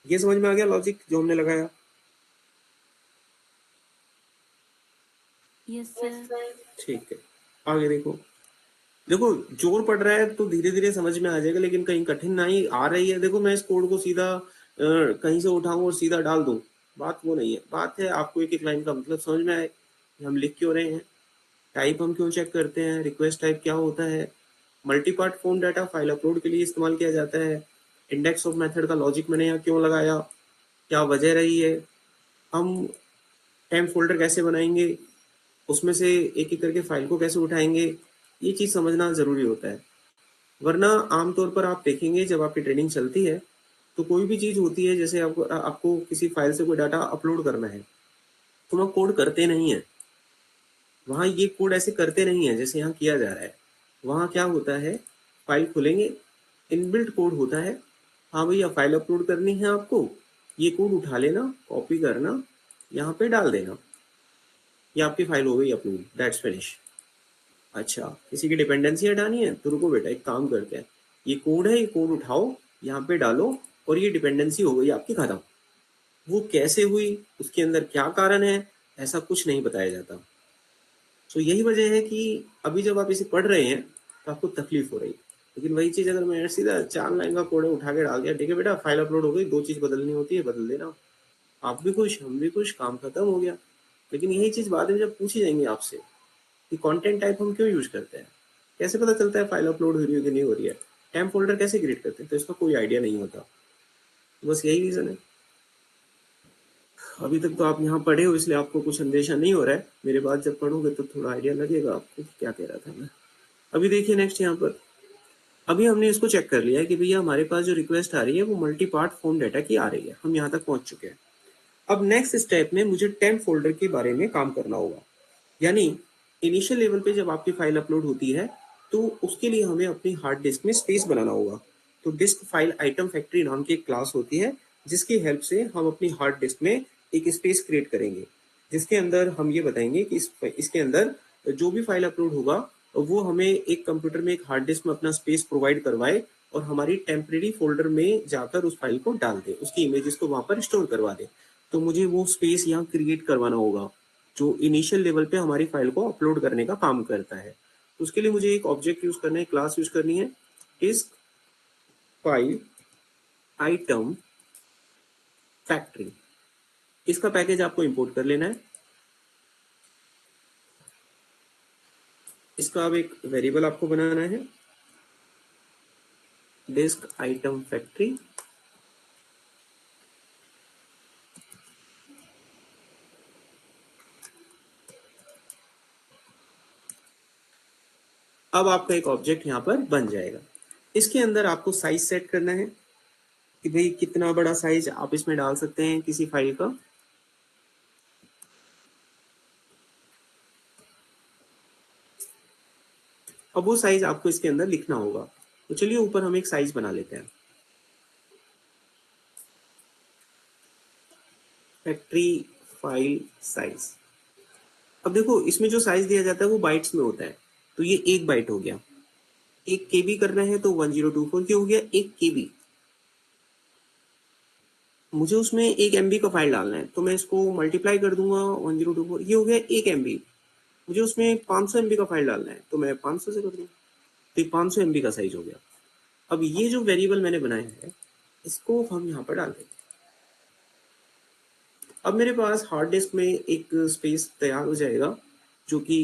Speaker 1: ये समझ में आ गया लॉजिक जो हमने लगाया?
Speaker 5: Yes sir.
Speaker 1: ठीक है, आगे देखो। देखो जोर पड़ रहा है तो धीरे धीरे समझ में आ जाएगा, लेकिन कहीं कठिनाई आ रही है, देखो मैं इस कोड को सीधा कहीं से उठाऊं और सीधा डाल दूं, बात वो नहीं है। बात है आपको एक एक लाइन का मतलब समझ में आए, हम लिख क्यों रहे हैं, टाइप हम क्यों चेक करते हैं, रिक्वेस्ट टाइप क्या होता है, multi part form data file upload के लिए इस्तेमाल किया जाता है, इंडेक्स ऑफ मेथड का लॉजिक मैंने यहाँ क्यों लगाया, क्या वजह रही है, हम टेम्प फोल्डर कैसे बनाएंगे, उसमें से एक एक करके फाइल को कैसे उठाएंगे, ये चीज समझना जरूरी होता है। वरना आमतौर पर आप देखेंगे जब आपकी ट्रेनिंग चलती है तो कोई भी चीज होती है, जैसे आपको किसी फाइल से कोई डाटा अपलोड करना है तो हम कोड करते नहीं है, वहाँ ये कोड ऐसे करते नहीं है जैसे यहाँ किया जा रहा है। वहाँ क्या होता है, फाइल खोलेंगे, इनबिल्ट कोड होता है, हाँ भैया फाइल अपलोड करनी है आपको, ये कोड उठा लेना, कॉपी करना, यहाँ पे डाल देना, ये आपकी फाइल हो गई अपलोड, दैट्स फिनिश। अच्छा, किसी की डिपेंडेंसी हटानी है तो रुको बेटा, एक काम करते हैं, ये कोड है, ये कोड उठाओ, यहाँ पे डालो, और ये डिपेंडेंसी हो गई आपकी खत्म। वो कैसे हुई, उसके अंदर क्या कारण है, ऐसा कुछ नहीं बताया जाता। तो यही वजह है कि अभी जब आप इसे पढ़ रहे हैं तो आपको तकलीफ हो रही है। लेकिन वही चीज अगर मैं सीधा 4 लाइन का कोड उठा के डाल दिया, ठीक है बेटा फाइल अपलोड हो गई, 2 चीज बदलनी होती है बदल देना, आप भी खुश हम भी खुश, काम खत्म हो गया। लेकिन यही चीज बाद में जब पूछी जाएंगी आपसे कि कंटेंट टाइप हम क्यों यूज करते हैं, कैसे पता चलता है फाइल अपलोड हो रही है कि नहीं हो रही है, टेम्प फोल्डर कैसे क्रिएट करते हैं, तो इसका कोई आइडिया नहीं होता। बस यही रीजन है। अभी तक तो आप यहाँ पढ़े हो इसलिए आपको कुछ अंदेशा नहीं हो रहा है, मेरे बाद जब पढ़ोगे तो थोड़ा आइडिया लगेगा आपको क्या कह रहा था मैं। अभी देखिए नेक्स्ट यहाँ पर, अभी हमने इसको चेक कर लिया है कि भैया हमारे पास जो रिक्वेस्ट आ रही है वो मल्टी पार्ट फॉर्म डाटा की आ रही है, हम यहाँ तक पहुंच चुके हैं। अब नेक्स्ट स्टेप में मुझे टेम्प फोल्डर के बारे में काम करना होगा। यानी इनिशियल लेवल पे जब आपकी फाइल अपलोड होती है तो उसके लिए हमें अपनी हार्ड डिस्क में स्पेस बनाना होगा। तो डिस्क फाइल आइटम फैक्ट्री नाम की एक क्लास होती है जिसकी हेल्प से हम अपनी हार्ड डिस्क में एक स्पेस क्रिएट करेंगे, जिसके अंदर हम ये बताएंगे कि इसके अंदर जो भी फाइल अपलोड होगा वो हमें एक कंप्यूटर में एक हार्ड डिस्क में अपना स्पेस प्रोवाइड करवाए और हमारी टेम्परेरी फोल्डर में जाकर उस फाइल को डाल दे, उसकी इमेजेस को वहां पर स्टोर करवा दे। तो मुझे वो स्पेस यहाँ क्रिएट करवाना होगा जो इनिशियल लेवल पे हमारी फाइल को अपलोड करने का काम करता है। तो उसके लिए मुझे एक ऑब्जेक्ट यूज करना है, क्लास यूज करनी है, डिस्क फाइल आइटम फैक्ट्री। इसका पैकेज आपको इंपोर्ट कर लेना है। इसका अब एक वेरिएबल आपको बनाना है, डिस्क आइटम फैक्ट्री। अब आपका एक ऑब्जेक्ट यहाँ पर बन जाएगा। इसके अंदर आपको साइज सेट करना है कि भाई कितना बड़ा साइज आप इसमें डाल सकते हैं किसी फाइल का। अब वो साइज आपको इसके अंदर लिखना होगा। तो चलिए ऊपर हम एक साइज बना लेते हैं, फैक्ट्री फाइल साइज। अब देखो इसमें जो साइज दिया जाता है वो बाइट्स में होता है, तो ये 1 बाइट हो गया। 1 केबी करना है तो 1024 की हो गया 1 केबी। मुझे उसमें 1 एमबी का फाइल डालना है तो मैं इसको मल्टीप्लाई कर दूंगा 1024, ये हो गया 1 एमबी। मुझे उसमें 500 एमबी का फाइल डालना है तो मैं 500 से कर दूंगा, तो ये 500 एमबी का साइज हो गया। अब ये जो वेरिएबल मैंने बनाया है इसको हम यहाँ पर डाल देंगे। अब मेरे पास हार्ड डिस्क में एक स्पेस तैयार हो जाएगा जो कि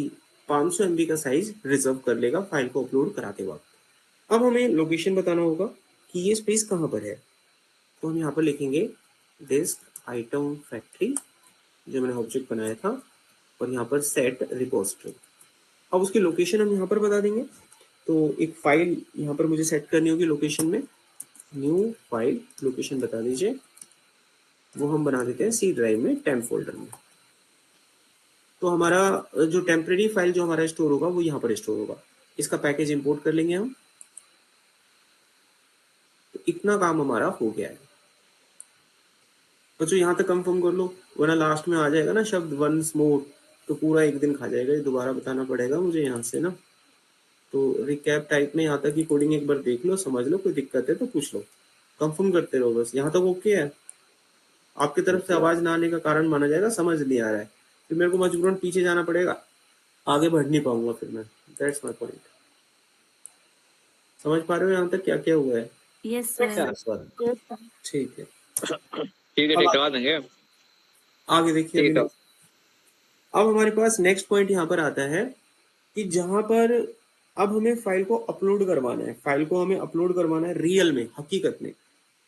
Speaker 1: 500 एमबी का साइज रिजर्व कर लेगा फाइल को अपलोड कराते वक्त। अब हमें लोकेशन बताना होगा कि ये स्पेस कहाँ पर है, तो हम यहाँ पर लिखेंगे डिस्क आइटम फैक्ट्री जो मैंने ऑब्जेक्ट बनाया था और यहाँ पर सेट रिपोजिटरी। अब उसकी लोकेशन हम यहाँ पर बता देंगे। तो एक फाइल यहाँ पर मुझे सेट करनी होगी लोकेशन में, न्यू फाइल लोकेशन बता दीजिए, वो हम बना देते हैं सी ड्राइव में टेम्प फोल्डर में। तो हमारा जो टेम्परेरी फाइल जो हमारा स्टोर होगा वो यहाँ पर स्टोर होगा। इसका पैकेज इंपोर्ट कर लेंगे हम। तो इतना काम हमारा हो गया है। बच्चों यहाँ तक कंफर्म कर लो, वरना लास्ट में आ जाएगा ना शब्द वंस मोर, तो पूरा एक दिन खा जाएगा, ये दोबारा बताना पड़ेगा मुझे यहाँ से ना। तो रिकैप टाइप में यहाँ तक की कोडिंग एक बार देख लो, समझ लो, कोई दिक्कत है तो पूछ लो, कंफर्म करते रहो बस। यहाँ तक ओके है? आपकी तरफ से आवाज ना आने का कारण माना जाएगा समझ नहीं आ रहा है, फिर मेरे को मजबूरन पीछे जाना पड़ेगा, आगे बढ़ नहीं पाऊंगा फिर मैं। That's my point. समझ पा रहे हो यहाँ तक क्या क्या हुआ है?
Speaker 5: Yes sir.
Speaker 3: Yes, sir.
Speaker 1: ठीक है,
Speaker 6: ठीक है,
Speaker 1: अब
Speaker 6: ठीक करवा देंगे।
Speaker 1: आगे देखिए।
Speaker 6: ठीक
Speaker 1: अभी
Speaker 6: है।
Speaker 1: अब हमारे पास नेक्स्ट पॉइंट यहाँ पर आता है कि जहां पर अब हमें फाइल को अपलोड करवाना है, फाइल को हमें अपलोड करवाना है रियल में, हकीकत में।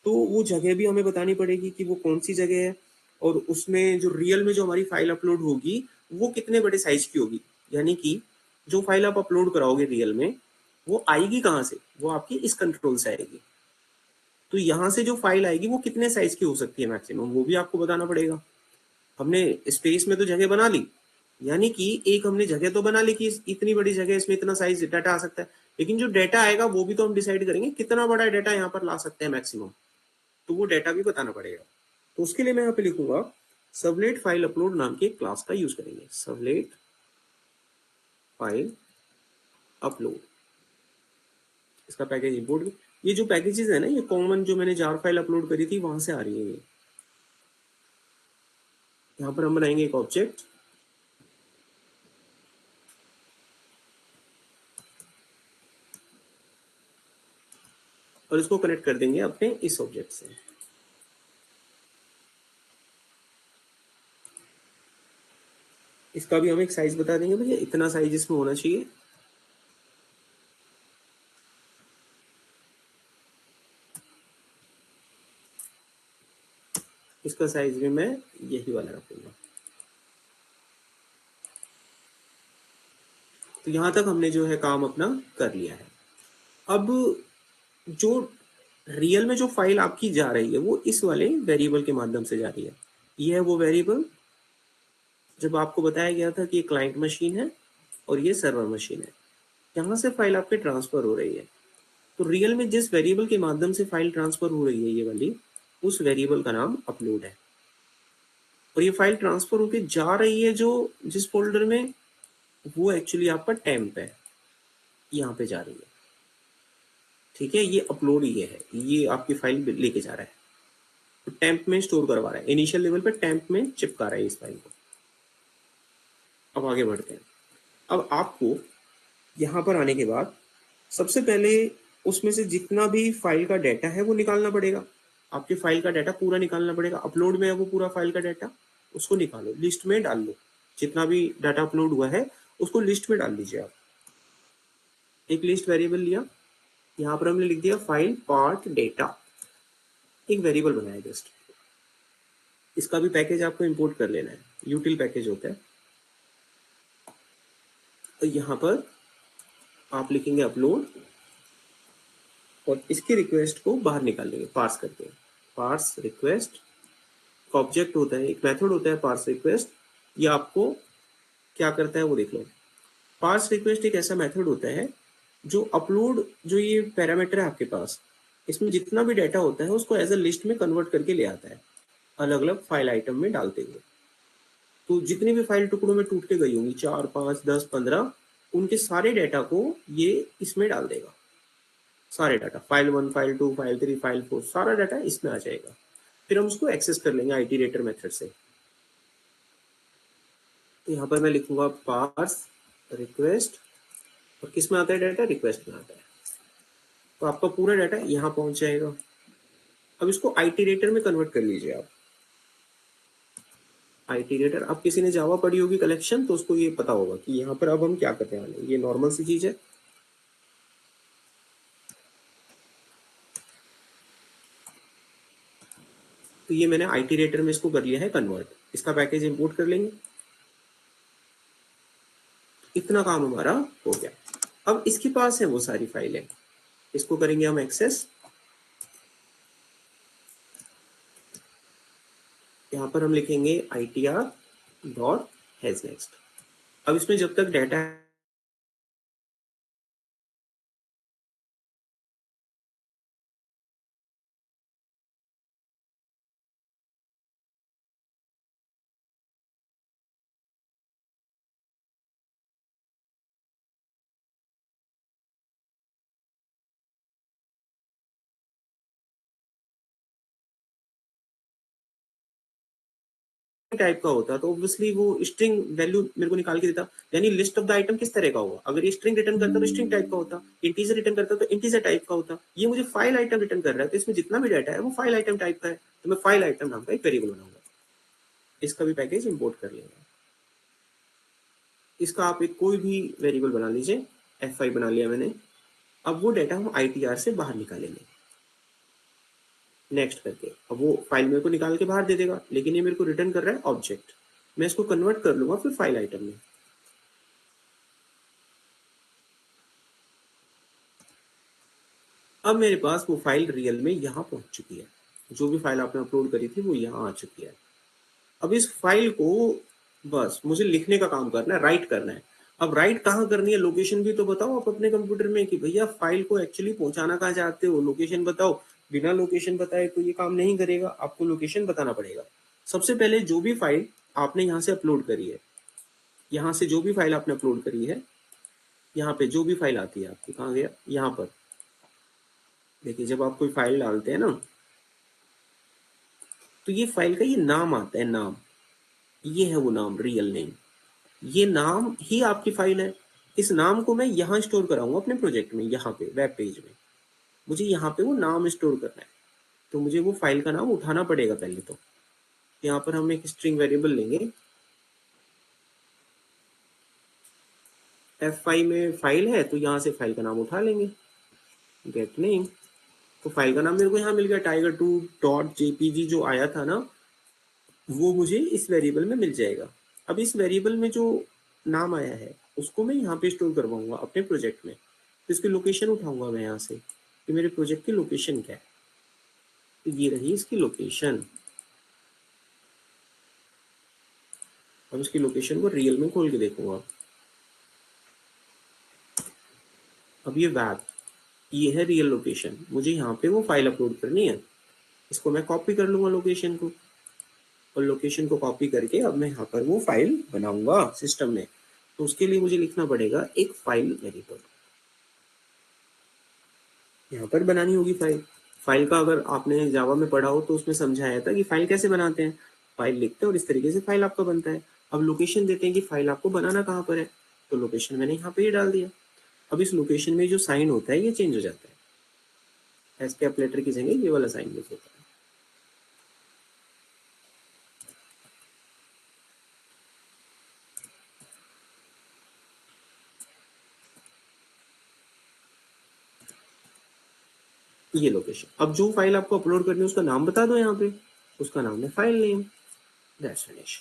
Speaker 1: तो वो जगह भी हमें बतानी पड़ेगी कि वो कौन सी जगह है, और उसमें जो रियल में जो हमारी फाइल अपलोड होगी वो कितने बड़े साइज की होगी। यानी कि जो फाइल आप अपलोड कराओगे रियल में वो आएगी कहाँ से, वो आपकी इस कंट्रोल से आएगी। तो यहाँ से जो फाइल आएगी वो कितने साइज की हो सकती है मैक्सिमम, वो भी आपको बताना पड़ेगा। हमने स्पेस में तो जगह बना ली, यानी कि एक हमने जगह तो बना ली कि इतनी बड़ी जगह इसमें इतना साइज डाटा आ सकता है, लेकिन जो डाटा आएगा वो भी तो हम डिसाइड करेंगे कितना बड़ा डाटा यहाँ पर ला सकते हैं मैक्सिमम, तो वो डाटा भी बताना पड़ेगा। तो उसके लिए मैं यहाँ पे लिखूंगा सर्वलेट फाइल अपलोड नाम के क्लास का यूज करेंगे, सर्वलेट फाइल अपलोड। इसका पैकेज इंपोर्ट, ये जो पैकेजेस है ना, ये कॉमन जो मैंने जार फाइल अपलोड करी थी वहां से आ रही है ये। यहाँ पर हम बनाएंगे एक ऑब्जेक्ट, और इसको कनेक्ट कर देंगे अपने इस ऑब्जेक्ट से। इसका भी हम एक साइज बता देंगे, भैया इतना साइज इसमें होना चाहिए। इसका साइज भी मैं यही वाला रखूंगा। तो यहां तक हमने जो है काम अपना कर लिया है। अब जो रियल में जो फाइल आपकी जा रही है वो इस वाले वेरिएबल के माध्यम से जा रही है। ये है वो वेरिएबल जब आपको बताया गया था कि ये क्लाइंट मशीन है और ये सर्वर मशीन है, यहां से फाइल आपके ट्रांसफर हो रही है। तो रियल में जिस वेरिएबल के माध्यम से फाइल ट्रांसफर हो रही है ये वाली, उस वेरिएबल का नाम अपलोड है। और ये फाइल ट्रांसफर होकर जा रही है जो जिस फोल्डर में, वो एक्चुअली आपका टेम्प है, यहाँ पे जा रही है। ठीक है, ये अपलोड ये है, ये आपकी फाइल लेके जा रहा है, तो टेम्प में स्टोर करवा रहा है, इनिशियल लेवल पे टेम्प में चिपका रहा है इस फाइल को। अब आगे बढ़ते हैं। अब आपको यहाँ पर आने के बाद सबसे पहले उसमें से जितना भी फाइल का डाटा है वो निकालना पड़ेगा। आपकी फाइल का डाटा पूरा निकालना पड़ेगा। अपलोड में है वो पूरा फाइल का डाटा, उसको निकालो, लिस्ट में डाल लो। जितना भी डाटा अपलोड हुआ है उसको लिस्ट में डाल दीजिए आप। एक लिस्ट वेरिएबल लिया, यहाँ पर हमने लिख दिया फाइल पार्ट डेटा, एक वेरिएबल बनाया जस्ट। इसका भी पैकेज आपको इंपोर्ट कर लेना है, यूटिल पैकेज होता है। तो यहाँ पर आप लिखेंगे अपलोड और इसकी रिक्वेस्ट को बाहर निकालेंगे पार्स करके। पार्स रिक्वेस्ट का ऑब्जेक्ट होता है, एक मेथड होता है पार्स रिक्वेस्ट। ये आपको क्या करता है वो देख लो। पार्स रिक्वेस्ट एक ऐसा मेथड होता है जो अपलोड, जो ये पैरामीटर है आपके पास, इसमें जितना भी डाटा होता है उसको एज अ लिस्ट में कन्वर्ट करके ले आता है, अलग अलग फाइल आइटम में डालते हुए। तो जितनी भी फाइल टुकड़ों में टूट के गई होंगी, 4, 5, 10, 15, उनके सारे डाटा को ये इसमें डाल देगा। सारे data, file 1, file 2, file 3, file 4, सारा डाटा इसमें आ जाएगा। फिर हम उसको एक्सेस कर लेंगे आइटरेटर मेथड से। तो यहाँ पर मैं लिखूंगा पार्स रिक्वेस्ट, और किस में आता है डाटा, रिक्वेस्ट में आता है। तो आपका पूरा डाटा यहाँ पहुंच जाएगा। अब इसको आइटरेटर में कन्वर्ट कर लीजिए आप। आइटरेटर, अब किसी ने जावा पढ़ी होगी कलेक्शन, तो उसको ये पता होगा कि यहाँ पर अब हम क्या करने वाले हैं। ये नॉर्मल सी चीज है। तो ये मैंने आइटरेटर में इसको कर लिया है कन्वर्ट। इसका पैकेज इंपोर्ट कर लेंगे। इतना काम हमारा हो गया। अब इसके पास है वो सारी फाइलें, इसको करेंगे हम एक्सेस। यहाँ पर हम लिखेंगे itr.hasNext। अब इसमें जब तक डाटा टाइप का होता तो ऑब्वियसली वो स्ट्रिंग वैल्यू मेरे को निकाल के देता। यानी लिस्ट ऑफ द आइटम किस तरह का होगा, अगर ये स्ट्रिंग रिटर्न करता तो स्ट्रिंग टाइप का होता, इंटीजर रिटर्न करता तो इंटीजर टाइप का होता। ये मुझे फाइल आइटम रिटर्न कर रहा है, तो इसमें जितना भी डाटा है वो फाइल आइटम टाइप का है, तो मैं फाइल आइटम नाम का एक वेरिएबल बनाऊंगा। इसका भी पैकेज इंपोर्ट कर लेंगे। इसका आप एक कोई भी वेरिएबल बना लीजिए, f5 बना लिया मैंने। अब वो डाटा हम ITR से बाहर निकालेंगे नेक्स्ट करके। अब वो फाइल मेरे को निकाल के बाहर दे देगा, लेकिन ये मेरे को रिटर्न कर रहा है ऑब्जेक्ट। मैं इसको कन्वर्ट कर लूंगा फिर फाइल आइटम में। अब मेरे पास वो फाइल रियल में यहाँ पहुंच चुकी है। जो भी फाइल आपने अपलोड करी थी वो यहाँ आ चुकी है। अब इस फाइल को बस मुझे लिखने का काम करना है, राइट करना है। अब राइट कहाँ करनी है, लोकेशन भी तो बताओ आप अपने कंप्यूटर में कि भैया फाइल को एक्चुअली पहुंचाना कहाँ चाहते हो, लोकेशन बताओ। बिना लोकेशन बताए तो ये काम नहीं करेगा, आपको लोकेशन बताना पड़ेगा। सबसे पहले जो भी फाइल आपने यहाँ से अपलोड करी है, यहाँ से जो भी फाइल आपने अपलोड करी है, यहाँ पे जो भी फाइल आती है आपकी, कहाँ गया, यहाँ पर देखिए। जब आप कोई फाइल डालते हैं ना, तो ये फाइल का ये नाम आता है, नाम, ये है वो नाम, रियल नेम। ये नाम ही आपकी फाइल है। इस नाम को मैं यहाँ स्टोर कराऊंगा अपने प्रोजेक्ट में, यहाँ पे वेब पेज में। मुझे यहाँ पे वो नाम स्टोर करना है, तो मुझे वो फाइल का नाम उठाना पड़ेगा पहले तो। यहाँ पर हम एक स्ट्रिंग वेरिएबल लेंगे, F5 में फाइल है तो यहाँ से फाइल का नाम उठा लेंगे, गेट नेम। तो फाइल का नाम मेरे को यहाँ मिल गया, tiger2.jpg जो आया था ना, वो मुझे इस वेरिएबल में मिल जाएगा। अब इस वेरिएबल में जो नाम आया है उसको मैं यहाँ पे स्टोर करवाऊंगा अपने प्रोजेक्ट में। तो इसकी लोकेशन उठाऊंगा मैं यहाँ से कि मेरे प्रोजेक्ट की लोकेशन क्या है। तो ये रही इसकी लोकेशन। अब इसकी लोकेशन को रियल में खोल के देखूंगा। अब ये वेब, ये है रियल लोकेशन। मुझे यहाँ पे वो फाइल अपलोड करनी है। इसको मैं कॉपी कर लूंगा लोकेशन को, और लोकेशन को कॉपी करके अब मैं यहाँ पर वो फाइल बनाऊंगा सिस्टम में। तो उसके लिए मुझे लिखना पड़ेगा एक फाइल वेरिएबल, यहाँ पर बनानी होगी फाइल। फाइल का अगर आपने जावा में पढ़ा हो तो उसमें समझाया था कि फाइल कैसे बनाते हैं। फाइल लिखते हैं और इस तरीके से फाइल आपका बनता है। अब लोकेशन देते हैं कि फाइल आपको बनाना कहाँ पर है, तो लोकेशन मैंने यहाँ पे ही डाल दिया। अब इस लोकेशन में जो साइन होता है ये चेंज हो जाता है, एस्केप लेटर की जगह ये वाला साइन यूज होता है। ये लोकेशन। अब जो फाइल आपको अपलोड करनी है उसका नाम बता दो यहाँ पे, उसका नाम है फाइल नेम, दैट्स फिनिश।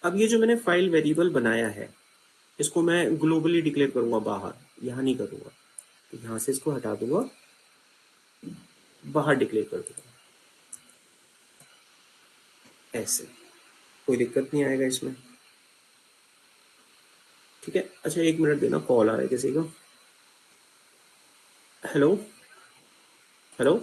Speaker 1: अब ये जो मैंने फाइल वेरिएबल बनाया है इसको मैं ग्लोबली डिक्लेयर करूंगा बाहर, यहाँ नहीं करूंगा। तो यहाँ से इसको हटा दूंगा, बाहर डिक्लेयर कर दूंगा ऐसे। कोई दिक्कत नहीं आएगा इसमें, ठीक है। अच्छा एक मिनट देना, कॉल आ रहा है किसी का। Hello hello.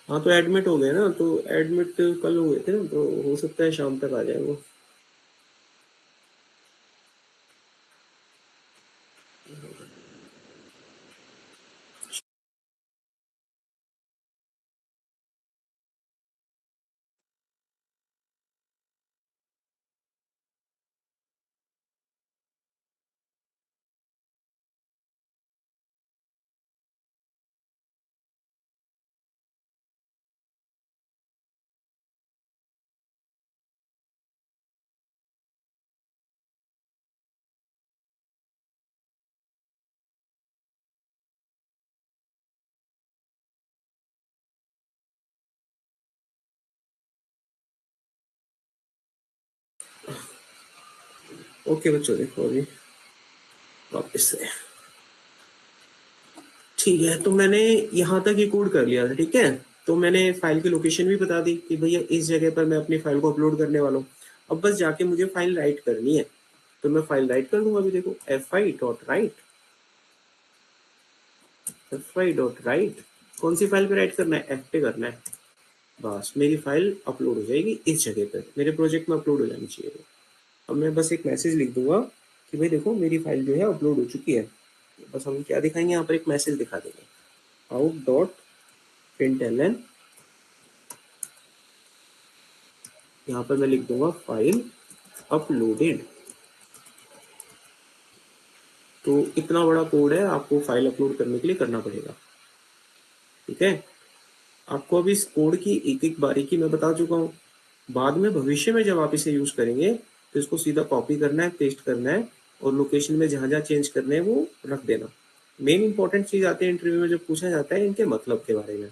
Speaker 1: हाँ तो एडमिट हो गए ना, तो एडमिट कल हुए थे ना, तो हो सकता है शाम तक आ जाए वो। ओके बच्चों, देखो अभी वापस से ठीक है। तो मैंने यहाँ तक ये कोड कर लिया था, ठीक है। तो मैंने फाइल की लोकेशन भी बता दी कि भैया इस जगह पर मैं अपनी फाइल को अपलोड करने वाला हूँ। अब बस जाके मुझे फाइल राइट करनी है, तो मैं फाइल राइट कर दूंगा। अभी देखो fi.write, fi.write। कौन सी फाइल पे राइट करना है, f पे करना है। बस मेरी फाइल अपलोड हो जाएगी इस जगह पर, मेरे प्रोजेक्ट में अपलोड हो जानी चाहिए वो। अब मैं बस एक मैसेज लिख दूंगा कि भाई देखो मेरी फाइल जो है अपलोड हो चुकी है। बस हम क्या दिखाएंगे, यहाँ पर एक मैसेज दिखा देंगे, out.println, यहाँ पर मैं लिख दूंगा फाइल अपलोडेड। तो इतना बड़ा कोड है, आपको फाइल अपलोड करने के लिए करना पड़ेगा। ठीक है, आपको अब इस कोड की एक एक बारीकी मैं बता चुका हूँ। बाद में भविष्य में जब आप इसे यूज करेंगे तो इसको सीधा कॉपी करना है, पेस्ट करना है, और लोकेशन में जहां जहां चेंज करने हैं वो रख देना। मेन इंपॉर्टेंट चीज आती है इंटरव्यू में, जब पूछा जाता है इनके मतलब के बारे में।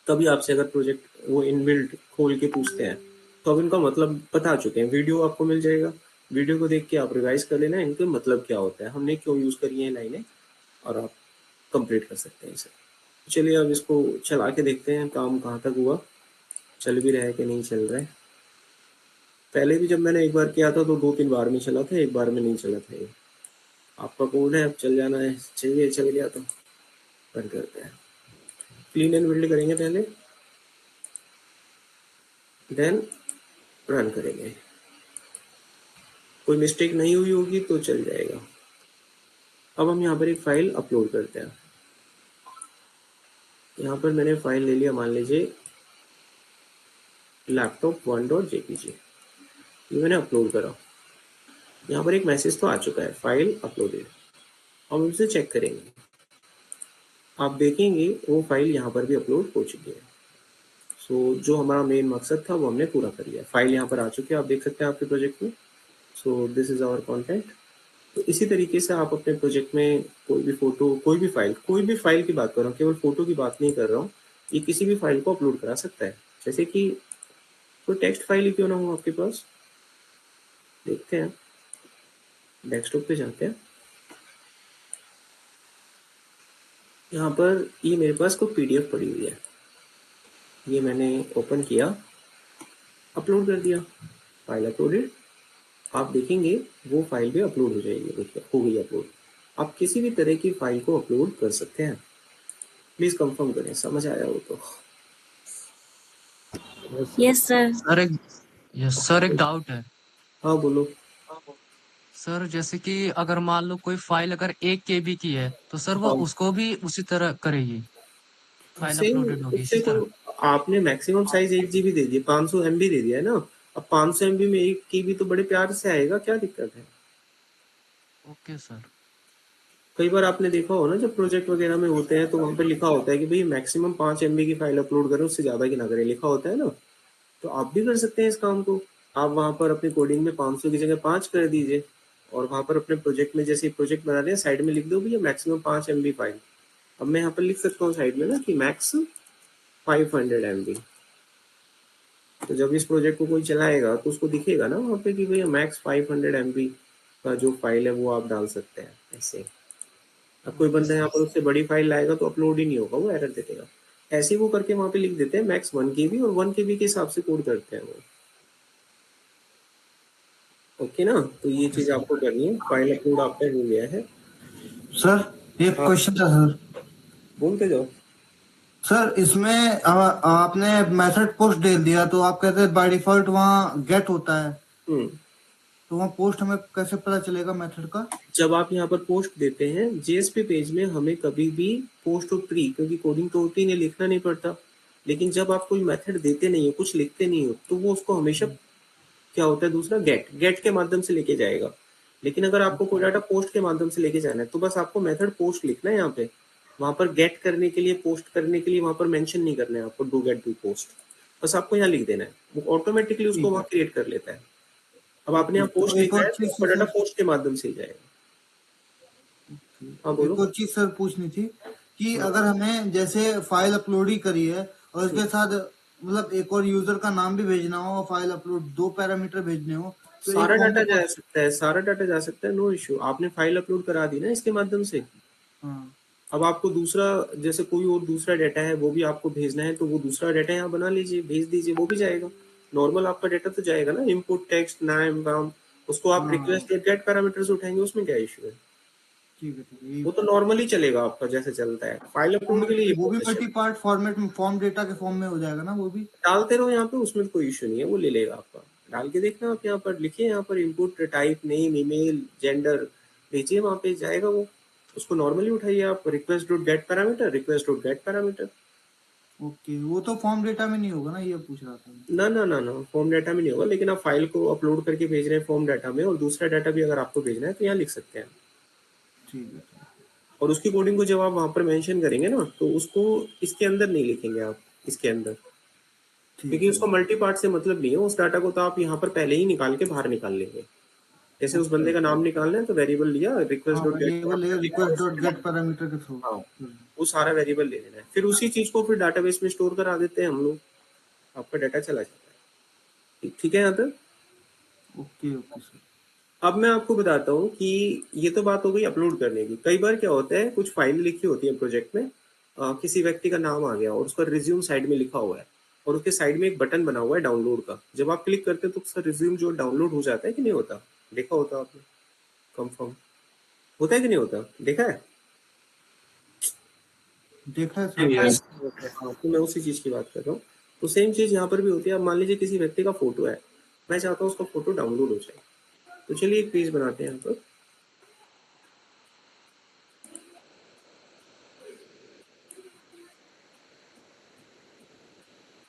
Speaker 1: तभी आपसे अगर प्रोजेक्ट वो इनबिल्ट खोल के पूछते हैं तो अब इनका मतलब बता चुके हैं। वीडियो आपको मिल जाएगा, वीडियो को देख के आप रिवाइज कर लेना इनके मतलब क्या होता है, हमने क्यों यूज करी है लाइनें, और आप कंप्लीट कर सकते हैं इसे। चलिए अब इसको चला के देखते हैं काम कहाँ तक हुआ, चल भी रहा है कि नहीं चल रहा है। पहले भी जब मैंने एक बार किया था तो 2-3 बार में चला था, एक बार में नहीं चला था। ये आपका कोड है, अब चल जाना है। चाहिए चल गया तो रन करते हैं। क्लीन एंड बिल्ड करेंगे पहले, देन रन करेंगे। कोई मिस्टेक नहीं हुई होगी तो चल जाएगा। अब हम यहाँ पर एक फाइल अपलोड करते हैं। यहाँ पर मैंने फाइल ले लिया, मान लीजिए laptop1.jpg, ये मैंने अपलोड करा। यहाँ पर एक मैसेज तो आ चुका है, फाइल अपलोडेड। हम उसे चेक करेंगे, आप देखेंगे वो फाइल यहाँ पर भी अपलोड हो चुकी है। सो जो हमारा मेन मकसद था वो हमने पूरा कर लिया। फाइल यहाँ पर आ चुकी है, आप देख सकते हैं आपके प्रोजेक्ट में। So this is our content. तो इसी तरीके से आप अपने प्रोजेक्ट में कोई भी फोटो, कोई भी फाइल की बात कर रहा हूँ, केवल फोटो की बात नहीं कर रहा हूँ, ये किसी भी फाइल को अपलोड करा सकता है। जैसे कि कोई टेक्स्ट फाइल ही क्यों ना हो आपके पास, देखते हैं, डेस्कटॉप पे जाते हैं। यहाँ पर ये मेरे पास कोई पीडीएफ पड़ी हुई है, ये मैंने ओपन किया, अपलोड कर दिया, फाइल अपलोडेड। आप देखेंगे वो फाइल भी अपलोड हो जाएगी। देखिए हो गई अपलोड। आप किसी भी तरह की फाइल को अपलोड कर सकते हैं। प्लीज कंफर्म करें, समझ आया हो तो।
Speaker 5: Yes sir.
Speaker 4: सर एक डाउट है।
Speaker 1: हाँ बोलो।
Speaker 4: सर जैसे कि अगर मान लो कोई फाइल अगर 1 KB की है तो सर वो
Speaker 1: हाँ,
Speaker 4: उसको भी उसी तरह करेगी, फाइल
Speaker 1: सेम
Speaker 4: अपलोडेड होगी
Speaker 1: उससे
Speaker 4: इसी तरह।
Speaker 1: कोई, आपने मैक्सिमम साइज 1 GB दे दिया, 500 MB दे दिया है ना। अब 500 MB में 1 KB तो बड़े प्यार से आएगा, क्या दिक्कत है।
Speaker 4: Okay sir.
Speaker 1: कई बार आपने देखा हो ना, जब प्रोजेक्ट वगैरह में होते हैं तो वहां पर लिखा होता है कि भाई मैक्सिमम 5 MB की फाइल अपलोड करें, उससे ज्यादा की ना करें, लिखा होता है ना। तो आप भी कर सकते हैं इस काम को। आप वहां पर अपनी कोडिंग में 500 की जगह 5 कर दीजिए, और वहां पर अपने प्रोजेक्ट में जैसे प्रोजेक्ट बना रहे हैं साइड में लिख दो भैया मैक्सिमम 5 MB फाइल। अब मैं यहाँ पर लिख सकता हूँ साइड में ना कि मैक्स 500 MB। तो जब इस प्रोजेक्ट को कोई चलाएगा तो उसको दिखेगा ना वहाँ पे कि भैया मैक्स 500 MB का जो फाइल है वो आप डाल सकते हैं ऐसे। अब कोई
Speaker 4: ओके
Speaker 1: बंदा यहाँ
Speaker 4: सर।
Speaker 1: पर उससे बड़ी फाइल लाएगा तो अपलोड ही नहीं होगा, वो एरर दे देगा। ऐसे ही वो करके वहां पे लिख देते हैं मैक्स 1 KB, और 1 KB के हिसाब से कोड करते हैं वो। ओके ना, तो ये
Speaker 4: ओके
Speaker 1: चीज
Speaker 4: सर।
Speaker 1: आपको करनी है। फाइल अपलोड आपका हो गया है।
Speaker 2: सर एक
Speaker 1: आप
Speaker 2: क्वेश्चन था सर।
Speaker 1: बोलते जाओ।
Speaker 2: सर इसमें आपने मेथड पोस्ट दे दिया तो आप कहते हैं बाय डिफॉल्ट वहाँ गेट होता है,
Speaker 1: हम्म
Speaker 2: तो वहाँ पोस्ट हमें कैसे पता चलेगा मेथड का?
Speaker 1: जब आप यहाँ पर पोस्ट देते हैं जेएसपी पेज में, हमें कभी भी पोस्ट और प्री, क्योंकि कोडिंग तो होती नहीं, लिखना नहीं पड़ता। लेकिन जब आप कोई मेथड देते नहीं हो, कुछ लिखते नहीं हो, तो वो उसको हमेशा क्या होता है, दूसरा गेट गेट के माध्यम से लेके जाएगा। लेकिन अगर आपको कोई डाटा पोस्ट के माध्यम से लेके जाना है तो बस आपको मेथड पोस्ट लिखना है यहाँ पे। वहां पर गेट करने के लिए, पोस्ट करने के लिए वहां पर मेंशन नहीं करना है आपको डू गेट डू पोस्ट। बस आपको यहाँ लिख देना है, वो ऑटोमेटिकली उसको
Speaker 2: ठीक
Speaker 1: वहां
Speaker 2: है।
Speaker 1: क्रिएट कर लेता है। अब आपने
Speaker 2: ओके,
Speaker 1: यहाँ
Speaker 2: तो
Speaker 1: पोस्ट
Speaker 2: एक
Speaker 1: लिखा
Speaker 2: और
Speaker 1: है तो
Speaker 2: चीज
Speaker 1: आपका
Speaker 2: थी
Speaker 1: डाटा
Speaker 2: सर।
Speaker 1: पोस्ट के माध्यम से ही जाएगा। हाँ
Speaker 2: एक
Speaker 1: बोलो।
Speaker 2: और चीज सर पूछनी थी कि
Speaker 1: हाँ।
Speaker 2: अगर हमें जैसे फाइल अपलोड ही करी है और
Speaker 1: हम्म,
Speaker 2: इसके साथ मतलब एक और यूजर का नाम भी भेजना हो और फाइल अपलोड 2 पैरामीटर भेजने हो, तो एक
Speaker 1: सारा
Speaker 2: कॉमन
Speaker 1: डाटा जा
Speaker 2: फर्स्ट।
Speaker 1: सकता है, सारा डाटा जा सकता है, नो इश्यू। आपने फाइल अपलोड करा दी ना इसके माध्यम से।
Speaker 2: हाँ।
Speaker 1: अब आपको दूसरा, जैसे कोई और दूसरा डाटा है वो भी आपको भेजना है, तो वो दूसरा डाटा यहाँ बना लीजिए, भेज दीजिए, वो भी जाएगा। नॉर्मल आपका डाटा तो जाएगा ना, इनपुट टेक्स्ट नाम वाम, उसको आप
Speaker 2: हाँ।
Speaker 1: रिक्वेस्ट डॉट गेट पैरामीटर से उठाएंगे, उसमें क्या इशू है।
Speaker 2: ठीक है
Speaker 1: वो तो नॉर्मली चलेगा आपका जैसे चलता है। फाइल अपलोड के लिए ये
Speaker 2: वो भी
Speaker 1: बहुत अच्छा
Speaker 2: मल्टी पार्ट फॉर्मेट में फॉर्म डेटा के फॉर्म में हो जाएगा ना वो भी?
Speaker 1: डालते रहो यहाँ पे, उसमें कोई इशू नहीं है, वो ले लेगा आपका। डाल के देखना आप, यहाँ पर लिखिए, यहाँ पर input type name email gender भेजिए, वहाँ पे जाएगा वो। उसको नॉर्मली उठाइए आप, request dot gate parameter, request dot gate parameter.
Speaker 2: Okay, वो तो फॉर्म डेटा में नहीं होगा ना, ये पूछ रहा था मैं।
Speaker 1: ना ना ना ना, फॉर्म डाटा में नहीं होगा, लेकिन आप फाइल को अपलोड करके भेज रहे हैं फॉर्म डाटा में, और दूसरा डाटा भी अगर आपको भेजना है तो यहाँ लिख सकते हैं।
Speaker 2: ठीक है
Speaker 1: और उसकी कोडिंग को जब आप वहाँ पर मेंशन करेंगे ना, तो उसको इसके अंदर नहीं लिखेंगे आप, इसके अंदर,
Speaker 2: ठीक
Speaker 1: क्योंकि
Speaker 2: है।
Speaker 1: उसको मल्टी पार्ट से मतलब नहीं है। उस डाटा को तो आप यहाँ पर पहले ही निकाल के बाहर निकाल लेंगे। जैसे उस
Speaker 2: ओके
Speaker 1: बंदे का नाम निकालना है तो वेरिएबल लिया, रिक्वेस्ट
Speaker 2: हाँ,
Speaker 1: डॉट गेट
Speaker 2: वेरिएबल है
Speaker 1: लिखा,
Speaker 2: रिक्वेस्ट डॉट
Speaker 1: उसके
Speaker 2: गेट
Speaker 1: बाद
Speaker 2: पैरामीटर के थ्रू।
Speaker 1: हाँ, वो सारा वेरिएबल ले लेना है। फिर उसी चीज को फिर डाटाबेस में स्टोर करा देते हैं हम लोग, आपका डाटा चला जाता है। ठीक है यहाँ तक?
Speaker 2: Okay okay sir.
Speaker 1: अब मैं आपको बताता हूँ कि ये तो बात हो गई अपलोड करने की। कई बार क्या होता है, कुछ फाइल लिखी होती है प्रोजेक्ट में, किसी व्यक्ति का नाम आ गया और उसका रिज्यूम साइड में लिखा हुआ है, और उसके साइड में एक बटन बना हुआ है डाउनलोड का। जब आप क्लिक करते हो तो उसका रिज्यूम जो डाउनलोड हो जाता है कि नहीं होता? देखा होता आपने? कंफर्म होता है कि नहीं होता? देखा है?
Speaker 2: देखा है सर।
Speaker 1: Yes. हाँ, तो मैं उसी चीज की बात कर रहा हूँ। तो सेम चीज यहाँ पर भी होती है। अब मान लीजिए किसी व्यक्ति का फोटो है, मैं चाहता हूँ उसका फोटो डाउनलोड हो जाए, तो चलिए एक पेज बनाते हैं यहाँ पर।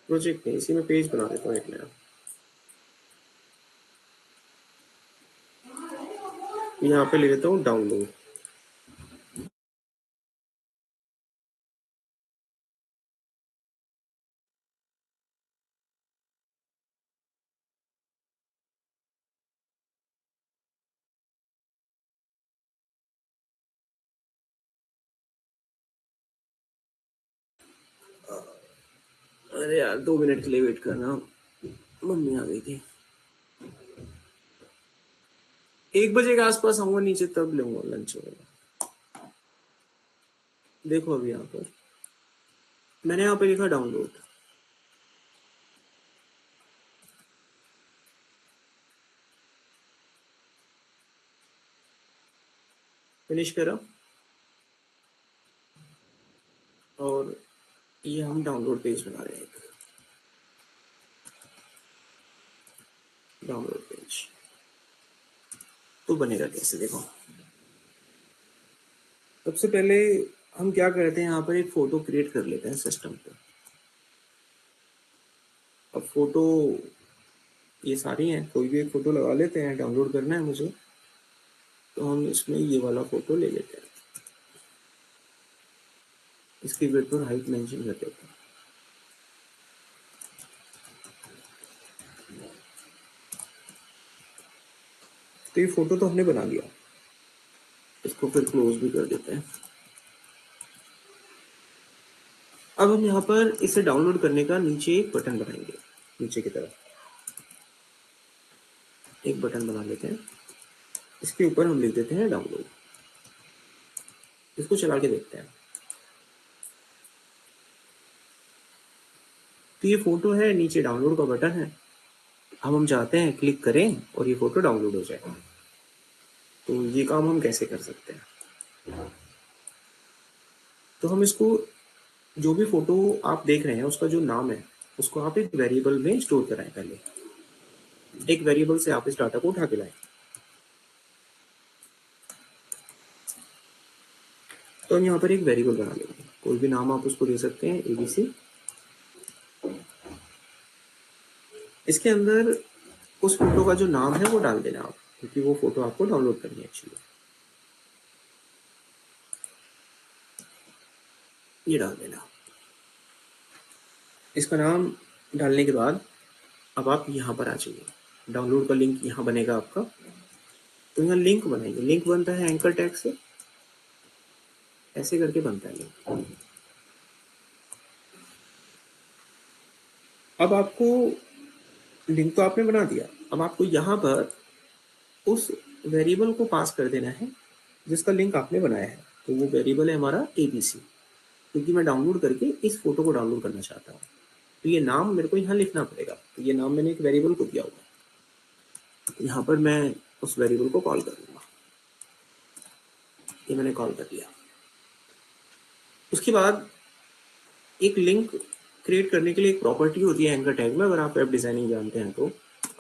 Speaker 1: प्रोजेक्ट में इसी में पेज बना देता हूँ एक नया। यहाँ पे ले लेता हूँ डाउनलोड। अरे यार 2 मिनट के लिए वेट करना, मम्मी आ गई थी। 1 बजे के आसपास आऊंगा नीचे, तब लूंगा लंच वगैरह। देखो अभी यहाँ पर मैंने यहाँ पे लिखा डाउनलोड। फिनिश करा, और ये हम डाउनलोड पेज बना रहे हैं, एक डाउनलोड पेज। तो बनेगा कैसे, देखो। सबसे पहले हम क्या करते हैं, यहाँ पर एक फोटो क्रिएट कर लेते हैं सिस्टम पे। अब फोटो ये सारी हैं, कोई भी एक फोटो लगा लेते हैं। डाउनलोड करना है मुझे, तो हम इसमें ये वाला फोटो ले लेते हैं। इसकी विड्थ और हाइट मेंशन कर देते हैं। तो ये फोटो तो हमने बना लिया, इसको फिर क्लोज भी कर देते हैं। अब हम यहाँ पर इसे डाउनलोड करने का नीचे एक बटन बनाएंगे, नीचे की तरफ एक बटन बना लेते हैं। इसके ऊपर हम लिख देते हैं डाउनलोड। इसको चला के देखते हैं। तो ये फोटो है, नीचे डाउनलोड का बटन है। अब हम चाहते हैं क्लिक करें और ये फोटो डाउनलोड हो जाए। तो ये काम हम कैसे कर सकते हैं? तो हम इसको, जो भी फोटो आप देख रहे हैं उसका जो नाम है, उसको आप एक वेरिएबल में स्टोर कराएं। पहले एक वेरिएबल से आप इस डाटा को उठा के लाएं। तो हम यहाँ पर एक वेरिएबल बना लेंगे, कोई भी नाम आप उसको दे सकते हैं, एबीसी। इसके अंदर उस फोटो का जो नाम है वो डाल देना आप, क्योंकि वो फोटो आपको डाउनलोड करनी है एक्चुअली। ये डाल देना। इसका नाम डालने के बाद अब आप यहाँ पर आ जाइए। डाउनलोड का लिंक यहाँ बनेगा आपका। तो यहाँ लिंक बनाइए। लिंक बनता है एंकर टैग से, ऐसे करके बनता है लिंक। अब आपको लिंक तो आपने बना दिया, अब आपको यहाँ पर उस वेरिएबल को पास कर देना है जिसका लिंक आपने बनाया है। तो वो वेरिएबल है हमारा एबीसी, क्योंकि मैं डाउनलोड करके इस फोटो को डाउनलोड करना चाहता हूँ। तो ये नाम मेरे को यहाँ लिखना पड़ेगा। तो ये नाम मैंने एक वेरिएबल को दिया हुआ है। यहाँ पर मैं उस वेरिएबल को कॉल करूँगा ये मैंने कॉल कर लिया। उसके बाद एक लिंक क्रिएट करने के लिए एक प्रॉपर्टी होती है एंकर टैग में, अगर आप वेब डिजाइनिंग जानते हैं तो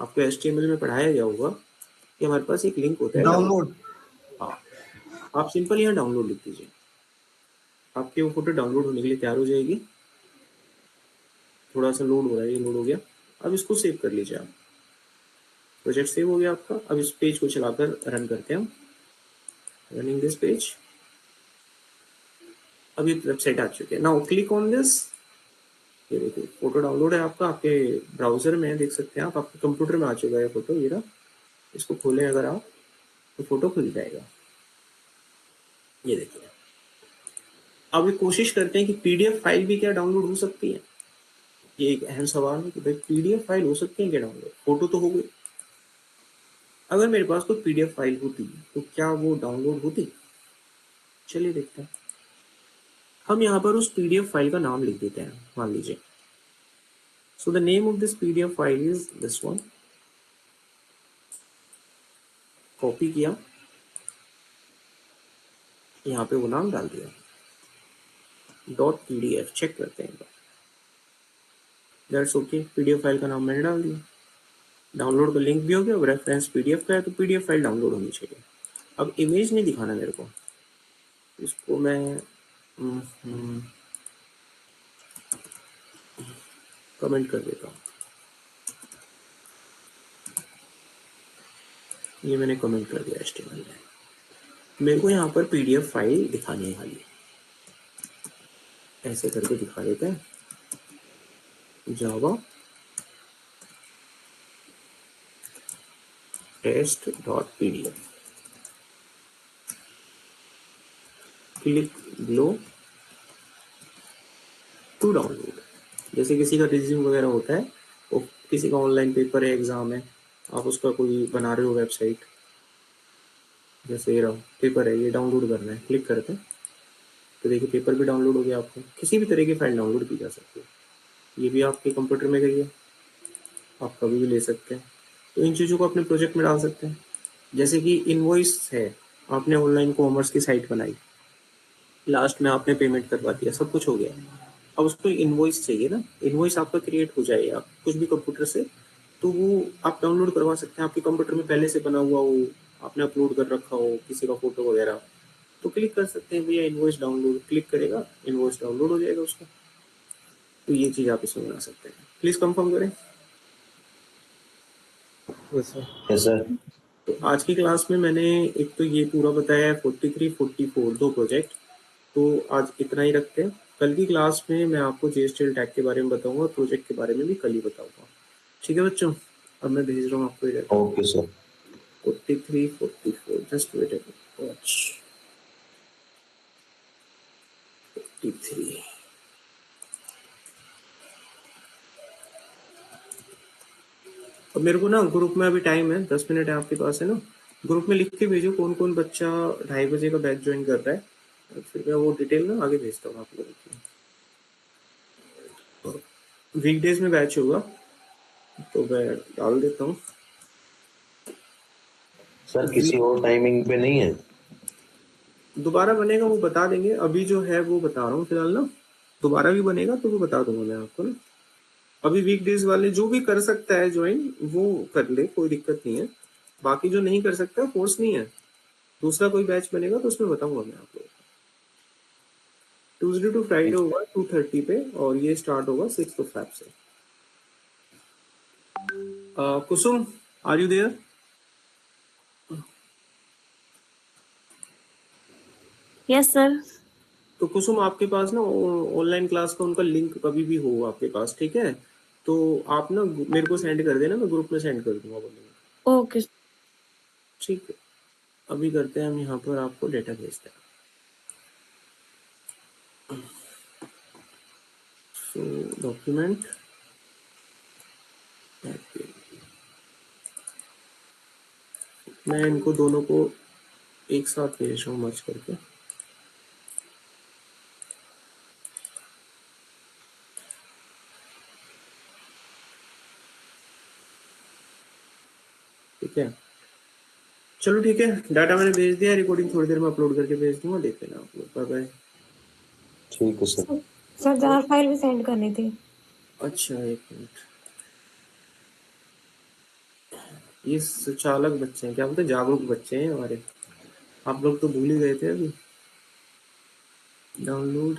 Speaker 1: आपको HTML में पढ़ाया गया होगा कि हमारे पास एक लिंक होता है
Speaker 2: डाउनलोड।
Speaker 1: हाँ, आप सिंपल यहाँ डाउनलोड लिख दीजिए, आपकी वो फोटो डाउनलोड होने के लिए तैयार हो जाएगी। थोड़ा सा लोड हो रहा है, ये लोड हो गया। अब इसको सेव कर लीजिए आप, प्रोजेक्ट सेव हो गया आपका। अब इस पेज को चलाकर रन करते हैं हम, रनिंग दिस पेज। अब ये वेबसाइट आ चुकी है। नाउ क्लिक ऑन दिस, ये देखिए फोटो डाउनलोड है आपका, आपके ब्राउजर में देख सकते हैं आप, आपके कंप्यूटर में आ चुका है फोटो। ये रहा, इसको खोलें अगर आप तो फोटो खुल जाएगा, ये देखिए। अब ये कोशिश करते हैं कि PDF फाइल भी क्या डाउनलोड हो सकती है। ये एक अहम सवाल है कि भाई PDF फाइल हो सकती है क्या डाउनलोड, फोटो तो हो गई। अगर मेरे पास कोई PDF फाइल होती तो क्या वो डाउनलोड होती, चलिए देखते हैं। हम यहाँ पर उस PDF फाइल का नाम लिख देते हैं, मान लीजिए so the name of this PDF file is this one. Copy किया, यहाँ पे वो नाम डाल दिया, .pdf। चेक करते हैं, दैट्स ओके। PDF फाइल का नाम मैंने डाल दिया, डाउनलोड का लिंक भी हो गया, रेफरेंस PDF का है तो PDF फाइल डाउनलोड होनी चाहिए। अब इमेज नहीं दिखाना मेरे को, इसको मैं कमेंट कर देता हूँ। ये मैंने कमेंट कर दिया HTML में। मेरे को यहाँ पर PDF फाइल दिखानी है खाली, ऐसे करके दिखा देते हैं, Java test.pdf। Click below to download. जैसे किसी का रिज्यूम वगैरह होता है, वो किसी का ऑनलाइन पेपर है, एग्जाम है, आप उसका कोई बना रहे हो वेबसाइट, जैसे ये रहा पेपर है, ये डाउनलोड करना है, क्लिक करते हैं तो देखिए पेपर भी डाउनलोड हो गया। आपको किसी भी तरह की फाइल डाउनलोड की जा सकती है, ये भी आपके कंप्यूटर में गई है, आप कभी भी ले सकते हैं। तो इन चीज़ों को अपने प्रोजेक्ट में डाल सकते हैं। जैसे कि इनवॉइस है, आपने ऑनलाइन कॉमर्स की साइट बनाई, लास्ट में आपने पेमेंट करवा दिया, सब कुछ हो गया, अब उसको इनवॉइस चाहिए ना, इनवॉइस आपका क्रिएट हो जाएगा कुछ भी कंप्यूटर से, तो वो आप डाउनलोड करवा सकते हैं। आपके कंप्यूटर में पहले से बना हुआ हो, आपने अपलोड कर रखा हो किसी का फोटो वगैरह, तो क्लिक कर सकते हैं भैया इनवॉइस डाउनलोड, क्लिक करेगा इनवॉइस डाउनलोड हो जाएगा उसका। तो ये चीज़ आप इसमें बना सकते हैं। प्लीज़ कंफर्म करें।
Speaker 3: Yes sir.
Speaker 1: तो आज की क्लास में मैंने एक तो ये पूरा बताया है, 43, 44 दो प्रोजेक्ट, तो आज इतना ही रखते हैं। कल की क्लास में मैं आपको JSTL टैग के बारे में बताऊंगा, प्रोजेक्ट के बारे में भी कल ही बताऊंगा। ठीक है बच्चों, अब मैं भेज रहा हूँ आपको इधर।
Speaker 3: Okay sir.
Speaker 1: 43, 44, just wait a watch 43। अब मेरे को ना ग्रुप में अभी टाइम है, 10 मिनट है आपके पास, है ना, ग्रुप में लिख के भेजो कौन कौन बच्चा 2:30 बजे का बैच ज्वाइन कर रहा है, फिर मैं वो डिटेल ना आगे भेजता हूँ आप लोगों की। वीकडेज में बैच होगा तो मैं डाल देता हूँ।
Speaker 3: सर किसी और टाइमिंग पे नहीं है?
Speaker 1: दोबारा बनेगा वो बता देंगे, अभी जो है वो बता रहा हूँ फिलहाल ना, दोबारा भी बनेगा तो वो बता दूंगा मैं आपको ना। अभी वीकडेज वाले जो भी कर सकता है ज्वाइन वो कर ले, कोई दिक्कत नहीं है। बाकी जो नहीं कर सकता फोर्स नहीं है, दूसरा कोई बैच बनेगा तो उसमें बताऊंगा मैं आप लोगों को। ट्यूसडे टू फ्राइडे होगा 2:30 पे, और ये स्टार्ट होगा 6 से। Kusum, are you there?
Speaker 5: Yes sir.
Speaker 1: तो कुसुम आपके पास ना ऑनलाइन क्लास का उनका लिंक कभी भी हो आपके पास, ठीक है, तो आप ना मेरे को सेंड कर देना, मैं ग्रुप में सेंड कर दूंगा वो लिंक।
Speaker 5: ओके।
Speaker 1: ठीक है, अभी करते हैं हम यहाँ पर आपको डेटा भेजते हैं। सो डॉक्यूमेंट, मैं इनको दोनों को एक साथ भेज रहा हूँ मर्ज करके। ठीक है, चलो ठीक है, डाटा मैंने भेज दिया, रिकॉर्डिंग थोड़ी देर में अपलोड करके भेज दूंगा, देख लेना आप लोग। Bye bye.
Speaker 3: ठीक है सर।
Speaker 5: सर जार फाइल भी सेंड करनी थी।
Speaker 1: अच्छा एक मिनट, ये सुचालक बच्चे हैं, क्या बोलते हैं, जागरूक बच्चे हैं हमारे। आप लोग तो भूल ही गए थे अभी। डाउनलोड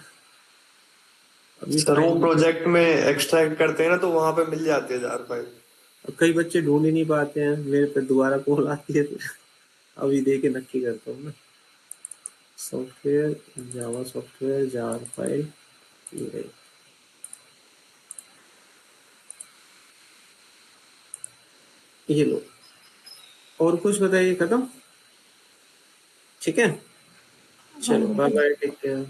Speaker 1: अभी
Speaker 6: सर वो
Speaker 1: फाइल,
Speaker 6: प्रोजेक्ट में एक्सट्रैक्ट करते हैं ना, तो वहां पे मिल जाती है जार फाइल।
Speaker 1: कई बच्चे ढूंढ ही नहीं पाते हैं, मेरे पे दोबारा कॉल आती है, अभी दे के नक्की करता हूँ ना। सॉफ्टवेयर, जावा सॉफ्टवेयर, जार फाइल, ये रही। ये लो, और कुछ बताइए, खत्म? ठीक है, चलो बाय बाय, टेक केयर।